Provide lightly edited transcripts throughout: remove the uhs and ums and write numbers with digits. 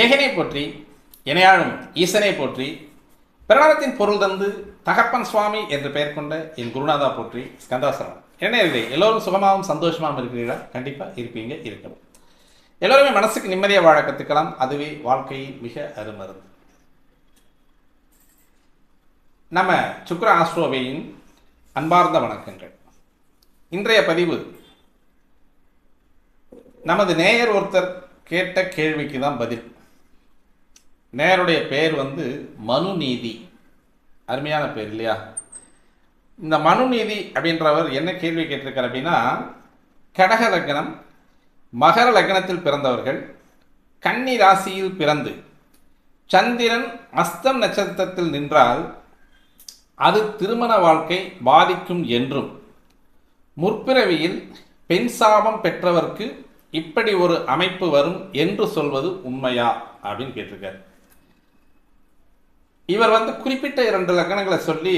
ஏகனை போற்றி இணையாழும் ஈசனை போற்றி பிரணவத்தின் பொருள் தந்து தகப்பன் சுவாமி என்று பெயர் கொண்ட என் குருநாதா போற்றி ஸ்கந்தாசனம். என்ன இல்லை, எல்லோரும் சுகமாகவும் சந்தோஷமாகவும் இருக்கிறீர்களா? கண்டிப்பாக இருப்பீங்க, இருக்கணும். எல்லோருமே மனசுக்கு நிம்மதியாக வாழ கற்றுக்கலாம். அதுவே வாழ்க்கையில் மிக அருமருந்து. நம்ம சுக்ர ஆஸ்ட்ரோவையின் அன்பார்ந்த வணக்கங்கள். இன்றைய பதிவு நமது நேயர் ஒருத்தர் கேட்ட கேள்விக்கு தான் பதில். நேயருடைய பெயர் மனுநீதி. அருமையான பேர் இல்லையா? இந்த மனுநீதி அப்படின்றவர் என்ன கேள்வி கேட்டிருக்கார் அப்படின்னா, கடக லக்னம், மகர லக்னத்தில் பிறந்தவர்கள் கன்னி ராசியில் பிறந்து சந்திரன் அஸ்தம் நட்சத்திரத்தில் நின்றால் அது திருமண வாழ்க்கை பாதிக்கும் என்றும், முற்பிறவியில் பெண் சாபம் பெற்றவர்க்கு இப்படி ஒரு அமைப்பு வரும் என்று சொல்வது உண்மையா அப்படின்னு கேட்டிருக்கார். இவர் குறிப்பிட்ட 2 லக்னங்களை சொல்லி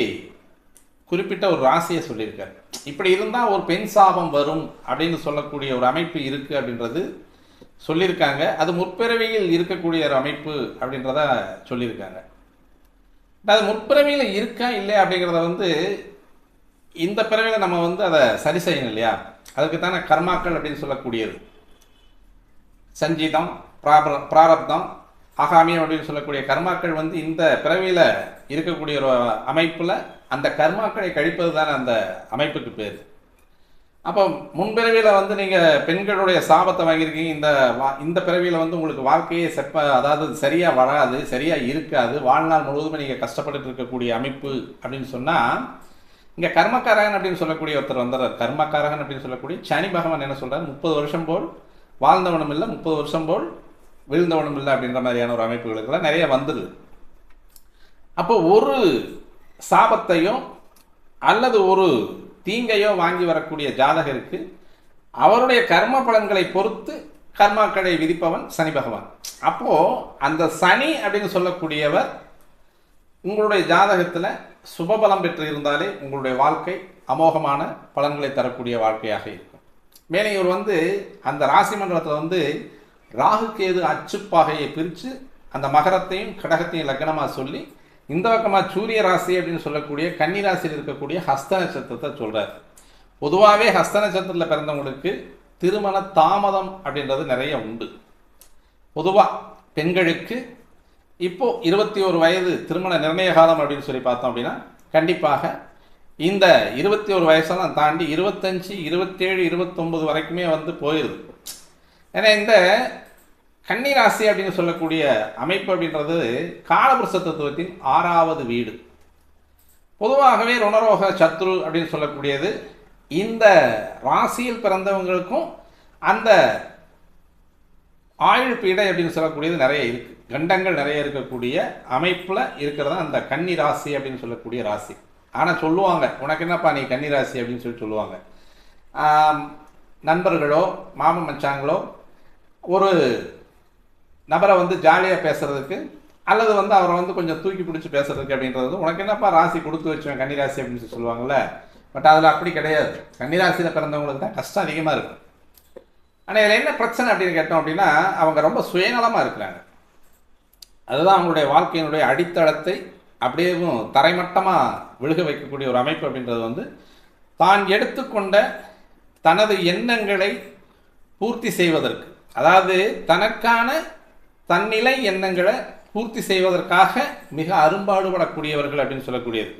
குறிப்பிட்ட ஒரு ராசியை சொல்லியிருக்கார். இப்படி இருந்தால் ஒரு பெண் சாபம் வரும் அப்படின்னு சொல்லக்கூடிய ஒரு அமைப்பு இருக்குது அப்படின்றது சொல்லியிருக்காங்க. அது முற்பிறவியில் இருக்கக்கூடிய ஒரு அமைப்பு அப்படின்றத சொல்லியிருக்காங்க. அது முற்பிறவியில் இருக்கா இல்லை அப்படிங்கிறத இந்த பிறவியில் நம்ம அதை சரி செய்யணும் இல்லையா? அதுக்கு தானே கர்மாக்கள் அப்படின்னு சொல்லக்கூடியது. சஞ்சீதம், பிராரப்தம், ஆகாமியம் அப்படின்னு சொல்லக்கூடிய கர்மாக்கள் இந்த பிறவியில் இருக்கக்கூடிய ஒரு அமைப்பில் அந்த கர்மாக்களை கழிப்பது தானே அந்த அமைப்புக்கு பேர். அப்போ முன்பிறவியில் நீங்கள் பெண்களுடைய சாபத்தை வாங்கியிருக்கீங்க. இந்த பிறவியில் உங்களுக்கு வாழ்க்கையே அதாவது சரியாக வராது, சரியாக இருக்காது, வாழ்நாள் முழுவதுமே நீங்கள் கஷ்டப்பட்டு இருக்கக்கூடிய அமைப்பு அப்படின்னு சொன்னால், இங்கே கர்மக்காரகன் அப்படின்னு சொல்லக்கூடிய ஒருத்தர் வந்துடுறார். கர்மக்காரகன் அப்படின்னு சொல்லக்கூடிய சனி பகவான் என்ன சொல்கிறார்? 30 வருஷம் போல் வாழ்ந்தவனும் இல்லை, 30 வருஷம் போல் விழுந்தவனும் இல்லை அப்படின்ற மாதிரியான ஒரு அமைப்புகளுக்கெல்லாம் நிறைய வந்துடுது. அப்போ ஒரு சாபத்தையோ அல்லது ஒரு தீங்கையோ வாங்கி வரக்கூடிய ஜாதகருக்கு அவருடைய கர்ம பலன்களை பொறுத்து கர்மாக்களை விதிப்பவன் சனி பகவான். அப்போது அந்த சனி அப்படின்னு சொல்லக்கூடியவர் உங்களுடைய ஜாதகத்தில் சுபபலம் பெற்று இருந்தாலே உங்களுடைய வாழ்க்கை அமோகமான பலன்களை தரக்கூடிய வாழ்க்கையாக இருக்கும். மேலே இவர் அந்த ராசி மண்டலத்தில் ராகு கேது அச்சுப்பாகையை பிரித்து அந்த மகரத்தையும் கடகத்தையும் லக்னமாக சொல்லி, இந்த பக்கமாக சூரிய ராசி அப்படின்னு சொல்லக்கூடிய கன்னி ராசியில் இருக்கக்கூடிய ஹஸ்த நட்சத்திரத்தை சொல்கிறார். பொதுவாகவே ஹஸ்த நட்சத்திரத்தில் பிறந்தவங்களுக்கு திருமண தாமதம் அப்படின்றது நிறைய உண்டு. பொதுவாக பெண்களுக்கு இப்போது 21 வயது திருமண நிர்ணய காலம் அப்படின்னு சொல்லி பார்த்தோம் அப்படின்னா, கண்டிப்பாக இந்த 21 வயசெல்லாம் தாண்டி 25, 27, 29 வரைக்குமே போயிடுது. ஏன்னா இந்த கன்னி ராசி அப்படின்னு சொல்லக்கூடிய அமைப்பு அப்படின்றது காலபுருஷ தத்துவத்தின் 6வது வீடு. பொதுவாகவே ருணரோக சத்ரு அப்படின்னு சொல்லக்கூடியது இந்த ராசியில் பிறந்தவங்களுக்கும் அந்த ஆயுள் பீடை அப்படின்னு சொல்லக்கூடியது நிறைய இருக்குது. கண்டங்கள் நிறைய இருக்கக்கூடிய அமைப்பில் இருக்கிறதா அந்த கன்னி ராசி அப்படின்னு சொல்லக்கூடிய ராசி. ஆனால் சொல்லுவாங்க, உனக்கு என்னப்பா நீ கன்னி ராசி அப்படின்னு சொல்லுவாங்க. நண்பர்களோ மாமன் மச்சாங்களோ ஒரு நபரை ஜாலியாக பேசுறதுக்கு அல்லது அவரை கொஞ்சம் தூக்கி பிடிச்சி பேசுறதுக்கு அப்படின்றது, உனக்கு என்னப்பா ராசி கொடுத்து வச்சுவேன் கன்னி ராசி அப்படின்னு சொல்லுவாங்கள்ல. பட் அதில் அப்படி கிடையாது. கன்னி ராசியில் பிறந்தவங்களுக்கு தான் கஷ்டம் அதிகமாக இருக்கும். ஆனால் இதில் என்ன பிரச்சனை அப்படின்னு கேட்டோம் அப்படின்னா, அவங்க ரொம்ப சுயநலமாக இருக்கிறாங்க. அதுதான் அவங்களுடைய வாழ்க்கையினுடைய அடித்தளத்தை அப்படியே தரைமட்டமாக விழுக வைக்கக்கூடிய ஒரு அமைப்பு அப்படின்றது தான் எடுத்துக்கொண்ட தனது எண்ணங்களை பூர்த்தி செய்வதற்கு, அதாவது தனக்கான தன்னிலை எண்ணங்களை பூர்த்தி செய்வதற்காக மிக அரும்பாடுபடக்கூடியவர்கள் அப்படின்னு சொல்லக்கூடியது.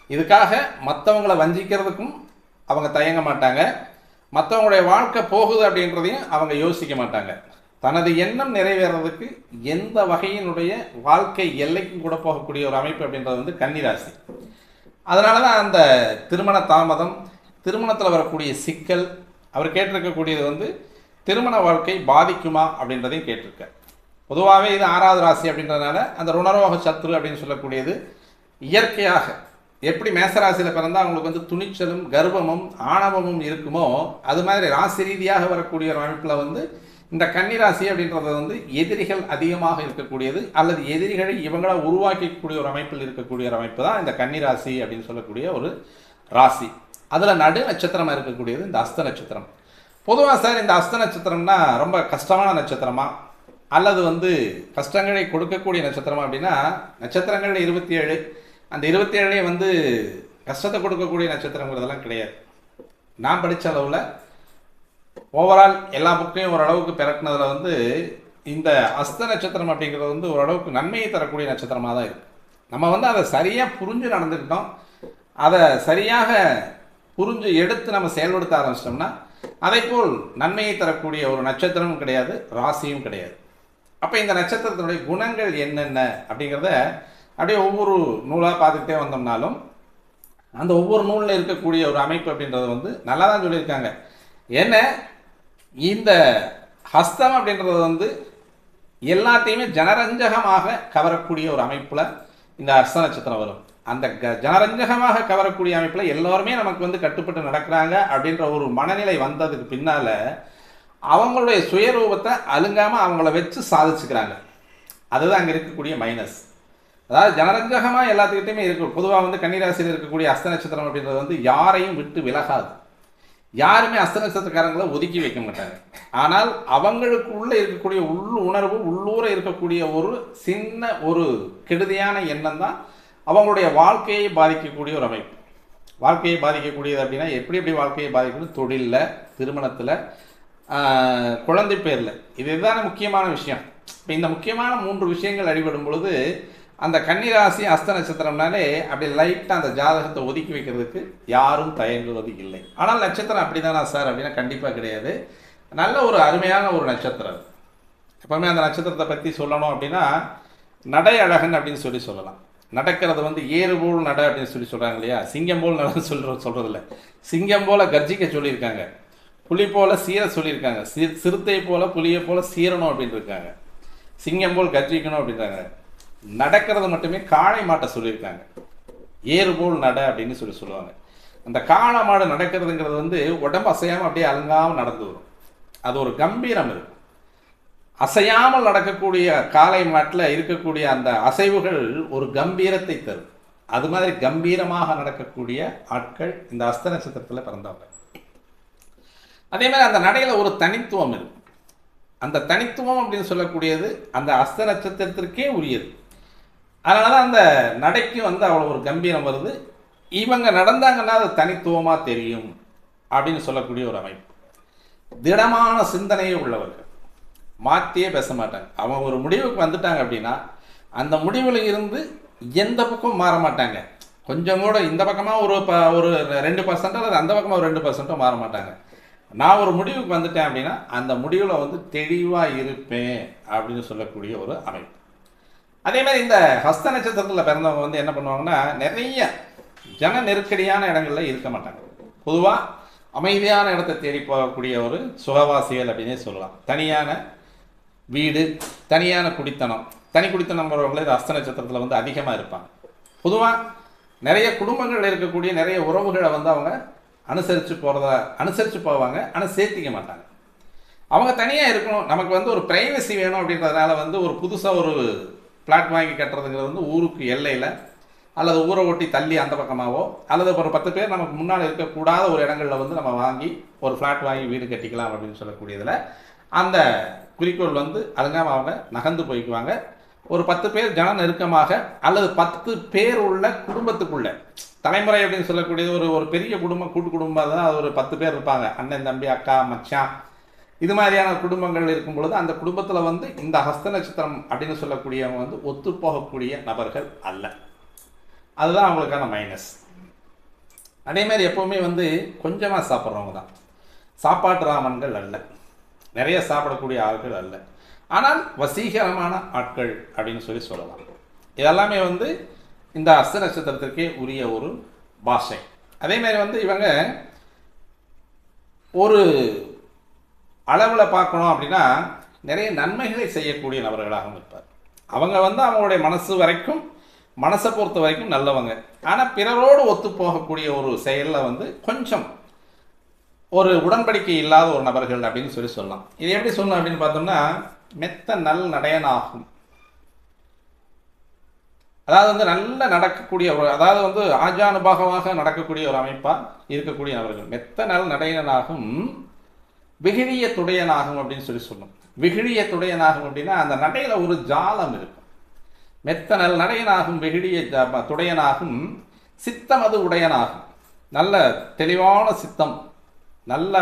இதுக்காக மற்றவங்களை வஞ்சிக்கிறதுக்கும் அவங்க தயங்க மாட்டாங்க. மற்றவங்களுடைய வாழ்க்கை போகுது அப்படின்றதையும் அவங்க யோசிக்க மாட்டாங்க. தனது எண்ணம் நிறைவேறதுக்கு எந்த வகையினுடைய வாழ்க்கை எல்லைக்கும் கூட போகக்கூடிய ஒரு அமைப்பு அப்படின்றது கன்னிராசி. அதனால தான் அந்த திருமண தாமதம், திருமணத்தில் வரக்கூடிய சிக்கல், அவர் கேட்டிருக்கக்கூடியது திருமண வாழ்க்கை பாதிக்குமா அப்படின்றதையும் கேட்டிருக்க. பொதுவாகவே இது 6வது ராசி அப்படின்றதுனால அந்த ருணரோக சத்ரு அப்படின்னு சொல்லக்கூடியது இயற்கையாக எப்படி மேசராசியில் பிறந்தால் அவங்களுக்கு துணிச்சலும் கர்வமும் ஆணவமும் இருக்குமோ, அது மாதிரி ராசி ரீதியாக வரக்கூடிய ஒரு அமைப்பில் இந்த கன்னிராசி அப்படின்றது எதிரிகள் அதிகமாக இருக்கக்கூடியது அல்லது எதிரிகளை இவங்கள உருவாக்கக்கூடிய ஒரு அமைப்பில் இருக்கக்கூடிய ஒரு அமைப்பு தான் இந்த கன்னிராசி அப்படின்னு சொல்லக்கூடிய ஒரு ராசி. அதில் நடு நட்சத்திரமாக இருக்கக்கூடியது இந்த அஸ்த நட்சத்திரம். பொதுவாக சார் இந்த அஸ்த நட்சத்திரம்னா ரொம்ப கஷ்டமான நட்சத்திரமா அல்லது வந்து கஷ்டங்களை கொடுக்கக்கூடிய நட்சத்திரமா அப்படின்னா, நட்சத்திரங்கள் 27, அந்த 27 வந்து கஷ்டத்தை கொடுக்கக்கூடிய நட்சத்திரங்கிறதெல்லாம் கிடையாது. நான் படித்த அளவில் ஓவரால் எல்லா புக்கையும் ஓரளவுக்கு பிறக்குனதில் வந்து இந்த அஸ்த நட்சத்திரம் அப்படிங்கிறது வந்து ஓரளவுக்கு நன்மையை தரக்கூடிய நட்சத்திரமாக தான் இருக்குது. நம்ம வந்து அதை சரியாக புரிஞ்சு நடந்துக்கிட்டோம், அதை சரியாக புரிஞ்சு எடுத்து நம்ம செயல்படுத்த ஆரம்பிச்சிட்டோம்னா அதைப்போல் நன்மையை தரக்கூடிய ஒரு நட்சத்திரமும் கிடையாது, ராசியும் கிடையாது. அப்போ இந்த நட்சத்திரத்தினுடைய குணங்கள் என்னென்ன அப்படிங்கிறத அப்படியே ஒவ்வொரு நூலாக பார்த்துக்கிட்டே வந்தோம்னாலும் அந்த ஒவ்வொரு நூலில் இருக்கக்கூடிய ஒரு அமைப்பு அப்படின்றது வந்து நல்லா தான் சொல்லியிருக்காங்க. ஏன்னா இந்த ஹஸ்தம் அப்படின்றது வந்து எல்லாத்தையுமே ஜனரஞ்சகமாக கவரக்கூடிய ஒரு அமைப்பில் இந்த ஹஸ்த நட்சத்திரம் வரும். அந்த ஜனரஞ்சகமாக கவரக்கூடிய அமைப்பில் எல்லோருமே நமக்கு வந்து கட்டுப்பட்டு நடக்கிறாங்க அப்படின்ற ஒரு மனநிலை வந்ததுக்கு பின்னால் அவங்களுடைய சுயரூபத்தை அலுங்காமல் அவங்கள வச்சு சாதிச்சுக்கிறாங்க. அதுதான் அங்கே இருக்கக்கூடிய மைனஸ். அதாவது ஜனரஞ்சகமாக எல்லாத்துக்கிட்டையுமே இருக்கும். பொதுவாக வந்து கன்னிராசியில் இருக்கக்கூடிய அஸ்த நட்சத்திரம் அப்படின்றது வந்து யாரையும் விட்டு விலகாது. யாருமே அஸ்த நட்சத்திரக்காரங்களை ஒதுக்கி வைக்க மாட்டாங்க. ஆனால் அவங்களுக்கு உள்ளே இருக்கக்கூடிய உணர்வு, உள்ளூர இருக்கக்கூடிய ஒரு சின்ன ஒரு கெடுதியான எண்ணம் தான் அவங்களுடைய வாழ்க்கையை பாதிக்கக்கூடிய ஒரு அமைப்பு. வாழ்க்கையை பாதிக்கக்கூடியது அப்படின்னா எப்படி வாழ்க்கையை பாதிக்கணும்? தொழிலில், திருமணத்தில், குழந்தை பேரில். இதுதான முக்கியமான விஷயம். இப்போ இந்த முக்கியமான 3 விஷயங்கள் அடிபடும் பொழுது அந்த கன்னிராசி அஸ்த நட்சத்திரம்னாலே அப்படி லைட்டாக அந்த ஜாதகத்தை ஒதுக்கி வைக்கிறதுக்கு யாரும் தயங்குவது இல்லை. ஆனால் நட்சத்திரம் அப்படி தானா சார் அப்படின்னா கண்டிப்பாக கிடையாது. நல்ல ஒரு அருமையான ஒரு நட்சத்திரம். எப்பவுமே அந்த நட்சத்திரத்தை பற்றி சொல்லணும் அப்படின்னா நடை அழகன் அப்படின்னு சொல்லலாம். நடக்கிறது வந்து ஏறு போல் நட அப்படின்னு சொல்கிறாங்க இல்லையா? சிங்கம் போல் நடன்னு சொல்கிறதில்ல. சிங்கம் போல் கர்ஜிக்க சொல்லியிருக்காங்க, புலி போல் சீர சொல்லியிருக்காங்க, சிறுத்தை போல் புலியை போல் சீரணும் அப்படின்னு இருக்காங்க, சிங்கம் போல் கர்ஜிக்கணும் அப்படின்றாங்க. நடக்கிறது மட்டுமே காளை மாட்டை சொல்லியிருக்காங்க, ஏறு போல் நட அப்படின்னு சொல்லுவாங்க. அந்த காளை மாடு நடக்கிறதுங்கிறது வந்து உடம்பு அசையாமல் அப்படியே அலங்காமல் நடந்து வரும். அது ஒரு கம்பீரம் இருக்கும். அசையாமல் நடக்கக்கூடிய காளை மாட்டில் இருக்கக்கூடிய அந்த அசைவுகள் ஒரு கம்பீரத்தை தரும். அது மாதிரி கம்பீரமாக நடக்கக்கூடிய ஆட்கள் இந்த அஸ்த நட்சத்திரத்தில் பிறந்தவங்க. அதே மாதிரி அந்த நடையில் ஒரு தனித்துவம் இருக்கு. அந்த தனித்துவம் அப்படின்னு சொல்லக்கூடியது அந்த அஸ்த நட்சத்திரத்திற்கே உரியது. அதனால தான் அந்த நடைக்கு வந்து அவ்வளோ ஒரு கம்பீரம் வருது. இவங்க நடந்தாங்கன்னா அது தனித்துவமாக தெரியும் அப்படின்னு சொல்லக்கூடிய ஒரு அமைப்பு. திடமான சிந்தனையே உள்ளவர்கள், மாற்றியே பேச மாட்டாங்க. அவங்க ஒரு முடிவுக்கு வந்துட்டாங்க அப்படின்னா அந்த முடிவில் இருந்து எந்த பக்கம் மாற மாட்டாங்க. கொஞ்சம் கூட இந்த பக்கமாக ஒரு 2% அல்லது அந்த பக்கமாக ஒரு 2% மாற மாட்டாங்க. நான் ஒரு முடிவுக்கு வந்துட்டேன் அப்படின்னா அந்த முடிவில் வந்து தெளிவாக இருப்பேன் அப்படின்னு சொல்லக்கூடிய ஒரு அமைப்பு. அதே மாதிரி இந்த ஹஸ்த நட்சத்திரத்தில் பிறந்தவங்க வந்து என்ன பண்ணுவாங்கன்னா நிறைய ஜன நெருக்கடியான இடங்களில் இருக்க மாட்டாங்க. பொதுவாக அமைதியான இடத்தை தேடி போகக்கூடிய ஒரு சுகவாசிகள் அப்படின்னே சொல்லலாம். தனியான வீடு, தனியான குடித்தனம், தனி குடித்தனம் போகிறவங்களே இந்த ஹஸ்த நட்சத்திரத்தில் வந்து அதிகமாக இருப்பாங்க. பொதுவாக நிறைய குடும்பங்கள் இருக்கக்கூடிய நிறைய உறவுகளை வந்து அவங்க அனுசரித்து போவாங்க. ஆனால் சேர்த்திக்க மாட்டாங்க. அவங்க தனியாக இருக்கணும், நமக்கு வந்து ஒரு ப்ரைவசி வேணும் அப்படின்றதுனால வந்து ஒரு புதுசாக ஒரு ஃப்ளாட் வாங்கி கட்டுறதுங்கிறது வந்து ஊருக்கு எல்லையில் அல்லது ஊரை ஒட்டி தள்ளி அந்த பக்கமாகவோ அல்லது ஒரு 10 பேர் நமக்கு முன்னால் இருக்கக்கூடாத ஒரு இடங்களில் வந்து நம்ம வாங்கி ஒரு ஃப்ளாட் வாங்கி வீடு கட்டிக்கலாம் அப்படின்னு சொல்லக்கூடியதில் அந்த குறிக்கோள் வந்து அதுங்காம அவங்க நகர்ந்து போய்க்குவாங்க. ஒரு 10 பேர் ஜன நெருக்கமாக அல்லது 10 பேர் உள்ள குடும்பத்துக்குள்ள தலைமுறை அப்படின்னு சொல்லக்கூடியது ஒரு பெரிய குடும்பம், கூட்டு குடும்பம் தான். அது ஒரு 10 பேர் இருப்பாங்க, அண்ணன், தம்பி, அக்கா, மச்சான், இது மாதிரியான குடும்பங்கள் இருக்கும் பொழுது அந்த குடும்பத்தில் வந்து இந்த ஹஸ்த நட்சத்திரம் அப்படின்னு சொல்லக்கூடியவங்க வந்து ஒத்து போகக்கூடிய நபர்கள் அல்ல. அதுதான் அவங்களுக்கான மைனஸ். அதே மாதிரி எப்போவுமே வந்து கொஞ்சமாக சாப்பிட்றவங்க தான். சாப்பாட்டு ராமன்கள் அல்ல, நிறைய சாப்பிடக்கூடிய ஆட்கள் அல்ல, ஆனால் வசீகரமான ஆட்கள் அப்படின்னு சொல்லலாம். இதெல்லாமே வந்து இந்த ஹஸ்த நட்சத்திரத்திற்கே உரிய ஒரு பாஷை. அதே மாதிரி வந்து இவங்க ஒரு அளவில் பார்க்கணும் அப்படின்னா நிறைய நன்மைகளை செய்யக்கூடிய நபர்களாகவும் இருப்பார். அவங்க வந்து அவங்களுடைய மனசை பொறுத்த வரைக்கும் நல்லவங்க. ஆனால் பிறரோடு ஒத்து போகக்கூடிய ஒரு செயலில் வந்து கொஞ்சம் ஒரு உடன்படிக்கை இல்லாத ஒரு நபர்கள் அப்படின்னு சொல்லலாம். இது எப்படி சொல்லணும் அப்படின்னு பார்த்தோம்னா மெத்த நல் நடையனாகும். அதாவது வந்து நல்ல நடக்கக்கூடிய ஒரு, அதாவது வந்து ஆஜானுபாகமாக நடக்கக்கூடிய ஒரு அமைப்பாக இருக்கக்கூடிய நபர்கள். மெத்த நல் நடையனாகும், விகிதிய துடையனாகும் அப்படின்னு சொல்லணும். வெகுளிய துடையனாகும் அப்படின்னா அந்த நடையில் ஒரு ஜாலம் இருக்கும். மெத்தனல் நடையனாகும் வெகுளிய துடையனாகும் சித்தமது உடையனாகும். நல்ல தெளிவான சித்தம், நல்ல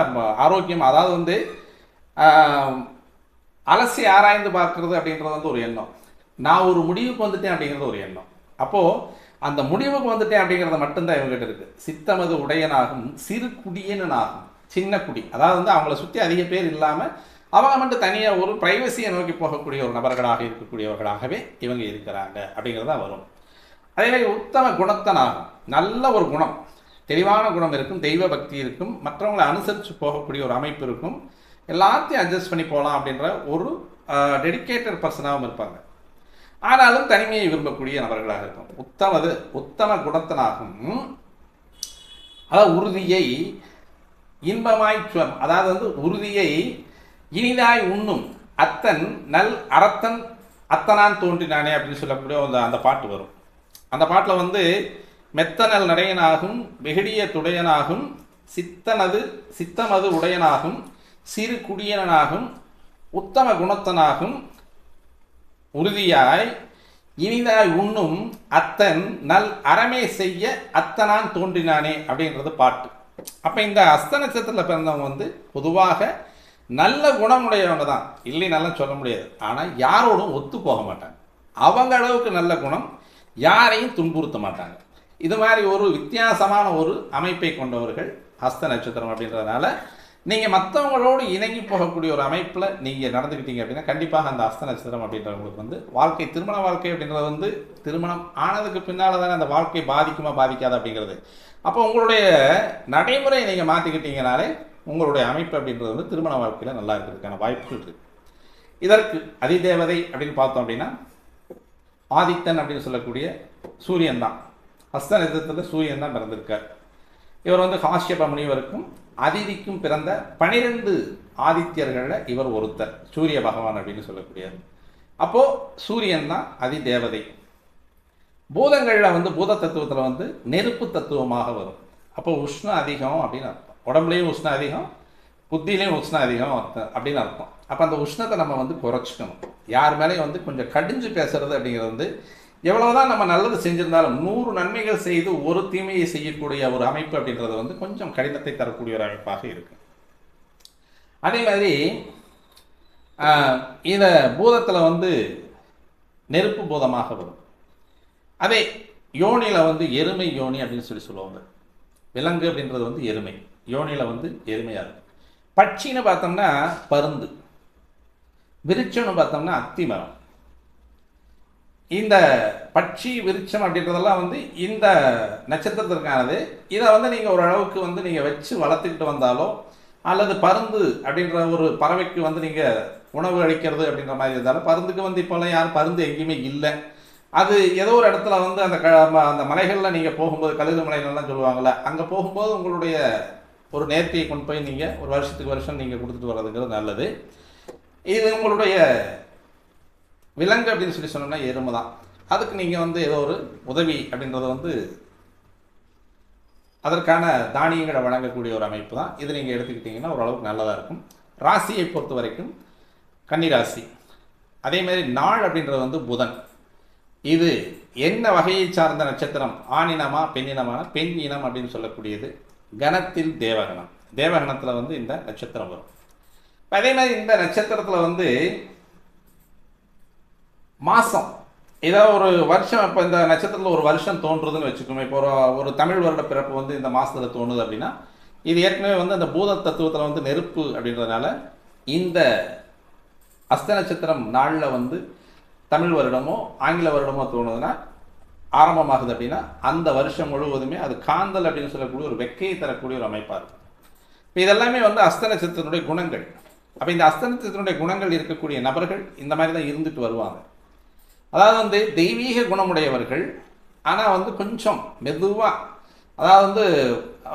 ஆரோக்கியம். அதாவது வந்து அலசி ஆராய்ந்து பார்க்கறது அப்படின்றது வந்து ஒரு எண்ணம். நான் ஒரு முடிவுக்கு வந்துட்டேன் அப்படிங்கிறது ஒரு எண்ணம். அப்போது அந்த முடிவுக்கு வந்துட்டேன் அப்படிங்கிறத மட்டும்தான் இவங்ககிட்ட இருக்குது. சித்தமது உடையனாகும் சிறு குடியனாகும். சின்ன குடி, அதாவது வந்து அவங்கள சுற்றி அதிக பேர் இல்லாமல் அவங்க மட்டும் தனியாக ஒரு பிரைவசியை நோக்கி போகக்கூடிய ஒரு நபர்களாக இருக்கக்கூடியவர்களாகவே இவங்க இருக்கிறாங்க அப்படிங்கிறதா வரும். அதே மாதிரி உத்தம குணத்தனாகும். நல்ல ஒரு குணம், தெளிவான குணம் இருக்கும், தெய்வ பக்தி இருக்கும், மற்றவங்களை அனுசரித்து போகக்கூடிய ஒரு அமைப்பு இருக்கும், எல்லாத்தையும் அட்ஜஸ்ட் பண்ணி போகலாம் அப்படின்ற ஒரு டெடிக்கேட்டட் பர்சனாகவும் இருப்பாங்க. ஆனாலும் தனிமையை விரும்பக்கூடிய நபர்களாக இருக்கும். உத்தம குணத்தனாகும். அதாவது உறுதியை இன்பமாய், அதாவது வந்து உறுதியை இனிதாய் உண்ணும் அத்தன் நல் அறத்தன் அத்தனான் தோன்றினானே அப்படின்னு சொல்லக்கூடிய அந்த பாட்டு வரும். அந்த பாட்டில் வந்து மெத்தனல் நடையனாகும் வெகுடிய துடையனாகும் சித்தமது உடையனாகும் சிறு குடியனாகும் உத்தம குணத்தனாகும் உறுதியாய் இனிதாய் உண்ணும் அத்தன் நல் அறமே செய்ய அத்தனான் தோன்றினானே அப்படின்றது பாட்டு. அப்போ இந்த அஸ்த நட்சத்திரத்தில் பிறந்தவங்க வந்து பொதுவாக நல்ல குணமுடையவங்க தான், இல்லை நல்லா சொல்ல முடியாது. ஆனால் யாரோடும் ஒத்து போக மாட்டாங்க. அவங்க அளவுக்கு நல்ல குணம், யாரையும் துன்புறுத்த மாட்டாங்க. இது மாதிரி ஒரு வித்தியாசமான ஒரு அமைப்பை கொண்டவர்கள் ஹஸ்த நட்சத்திரம் அப்படின்றதுனால நீங்கள் மற்றவங்களோடு இணங்கி போகக்கூடிய ஒரு அமைப்பில் நீங்கள் நடந்துக்கிட்டீங்க அப்படின்னா கண்டிப்பாக அந்த ஹஸ்த நட்சத்திரம் அப்படின்றவங்களுக்கு வந்து வாழ்க்கை, திருமண வாழ்க்கை அப்படின்றது வந்து திருமணம் ஆனதுக்கு பின்னால் தானே அந்த வாழ்க்கை பாதிக்குமா பாதிக்காது அப்படிங்கிறது. அப்போ உங்களுடைய நடைமுறையை நீங்கள் மாற்றிக்கிட்டீங்கனாலே உங்களுடைய அமைப்பு அப்படின்றது வந்து திருமண வாழ்க்கையில் நல்லா இருக்கிறதுக்கான வாய்ப்புகள் இருக்குது. இதற்கு அதிதேவதை அப்படின்னு பார்த்தோம் அப்படின்னா ஆதித்தன் அப்படின்னு சொல்லக்கூடிய சூரியன் தான். ஹஸ்த நட்சத்திரத்தில் சூரியன் தான் பிறந்திருக்கார். இவர் வந்து காஷ்யப முனிவருக்கும் அதிதிக்கும் பிறந்த 12 ஆதித்யர்களில் இவர் ஒருத்தர், சூரிய பகவான் அப்படின்னு சொல்லக்கூடியது. அப்போது சூரியன் தான் அதிதேவதை. பூதங்களில் வந்து பூத தத்துவத்தில் வந்து நெருப்பு தத்துவமாக வரும். அப்போ உஷ்ணம் அதிகம் அப்படின்னு அர்த்தம். உடம்புலையும் உஷ்ணம் அதிகம், புத்திலையும் உஷ்ணம் அதிகம் அப்படின்னு அர்த்தம். அப்போ அந்த உஷ்ணத்தை நம்ம வந்து குறைச்சிக்கணும். யார் மேலேயும் வந்து கொஞ்சம் கடிஞ்சு பேசுறது அப்படிங்கிறது வந்து எவ்வளவுதான் நம்ம நல்லது செஞ்சிருந்தாலும் 100 நன்மைகள் செய்து ஒரு தீமையை செய்யக்கூடிய ஒரு அமைப்பு அப்படின்றது வந்து கொஞ்சம் கடினத்தை தரக்கூடிய ஒரு அமைப்பாக இருக்கு. அதே மாதிரி இந்த பூதத்தில் வந்து நெருப்பு பூதமாக வரும். அதே யோனியில் வந்து எருமை யோனி அப்படின்னு சொல்லுவாங்க. விலங்கு அப்படின்றது வந்து எருமை, யோனியில் வந்து எருமையாக இருக்கும். பட்சின்னு பார்த்தோம்னா பருந்து, விருட்சம்னு பார்த்தோம்னா அத்தி மரம். இந்த பட்சி விருட்சம் அப்படின்றதெல்லாம் வந்து இந்த நட்சத்திரத்திற்கானது. இதை வந்து நீங்கள் ஓரளவுக்கு வந்து நீங்கள் வச்சு வளர்த்துக்கிட்டு வந்தாலோ அல்லது பருந்து அப்படின்ற ஒரு பறவைக்கு வந்து நீங்கள் உணவு அளிக்கிறது அப்படின்ற மாதிரி இருந்தாலும், பருந்துக்கு வந்து இப்போல்லாம் யாரும் பருந்து எங்கேயுமே இல்லை. அது ஏதோ ஒரு இடத்துல வந்து அந்த மலைகளில் நீங்கள் போகும்போது, கழுகு மலைகள்லாம் சொல்லுவாங்கள்ல, அங்கே போகும்போது உங்களுடைய ஒரு நேர்த்தியை கொண்டு போய் நீங்கள் ஒரு வருஷத்துக்கு வருஷம் நீங்கள் கொடுத்துட்டு வர்றதுங்கிறது நல்லது. இது உங்களுடைய விலங்கு அப்படின்னு சொன்னோம்னா எருமை தான். அதுக்கு நீங்கள் வந்து ஏதோ ஒரு உதவி அப்படின்றது வந்து அதற்கான தானியங்களை வழங்கக்கூடிய ஒரு அமைப்பு தான். இது நீங்கள் எடுத்துக்கிட்டிங்கன்னா ஓரளவுக்கு நல்லதாக இருக்கும். ராசியை பொறுத்த வரைக்கும் கன்னிராசி. அதேமாதிரி நாள் அப்படின்றது வந்து புதன். இது என்ன வகையை சார்ந்த நட்சத்திரம்? ஆணினமா பெண்ணினமான பெண் இனம் அப்படின்னு சொல்லக்கூடியது. கணத்தில் தேவகணம். தேவகணத்தில் வந்து இந்த நட்சத்திரம் வரும். அதே மாதிரி இந்த நட்சத்திரத்தில் வந்து மாதம் ஏதோ ஒரு வருஷம், இப்போ இந்த நட்சத்திரத்தில் ஒரு வருஷம் தோன்றுறதுன்னு வச்சுக்கோமே. இப்போ ஒரு தமிழ் வருட பிறப்பு வந்து இந்த மாதத்தில் தோணுது அப்படின்னா, இது ஏற்கனவே வந்து அந்த பூத தத்துவத்தில் வந்து நெருப்பு அப்படின்றதுனால இந்த அஸ்த நட்சத்திரம் நாளில் வந்து தமிழ் வருடமோ ஆங்கில வருடமோ தோணுதுன்னா ஆரம்பமாகுது அப்படின்னா அந்த வருஷம் முழுவதுமே அது காந்தல் அப்படின்னு சொல்லக்கூடிய ஒரு வெக்கையை தரக்கூடிய ஒரு அமைப்பாக இருக்கும். இப்போ இதெல்லாமே வந்து அஸ்த நட்சத்திரத்தினுடைய குணங்கள். அப்போ இந்த அஸ்த நட்சத்திரத்தினுடைய குணங்கள் இருக்கக்கூடிய நபர்கள் இந்த மாதிரி தான் இருந்துட்டு வருவாங்க. அதாவது வந்து தெய்வீக குணமுடையவர்கள், ஆனால் வந்து கொஞ்சம் மெதுவாக, அதாவது வந்து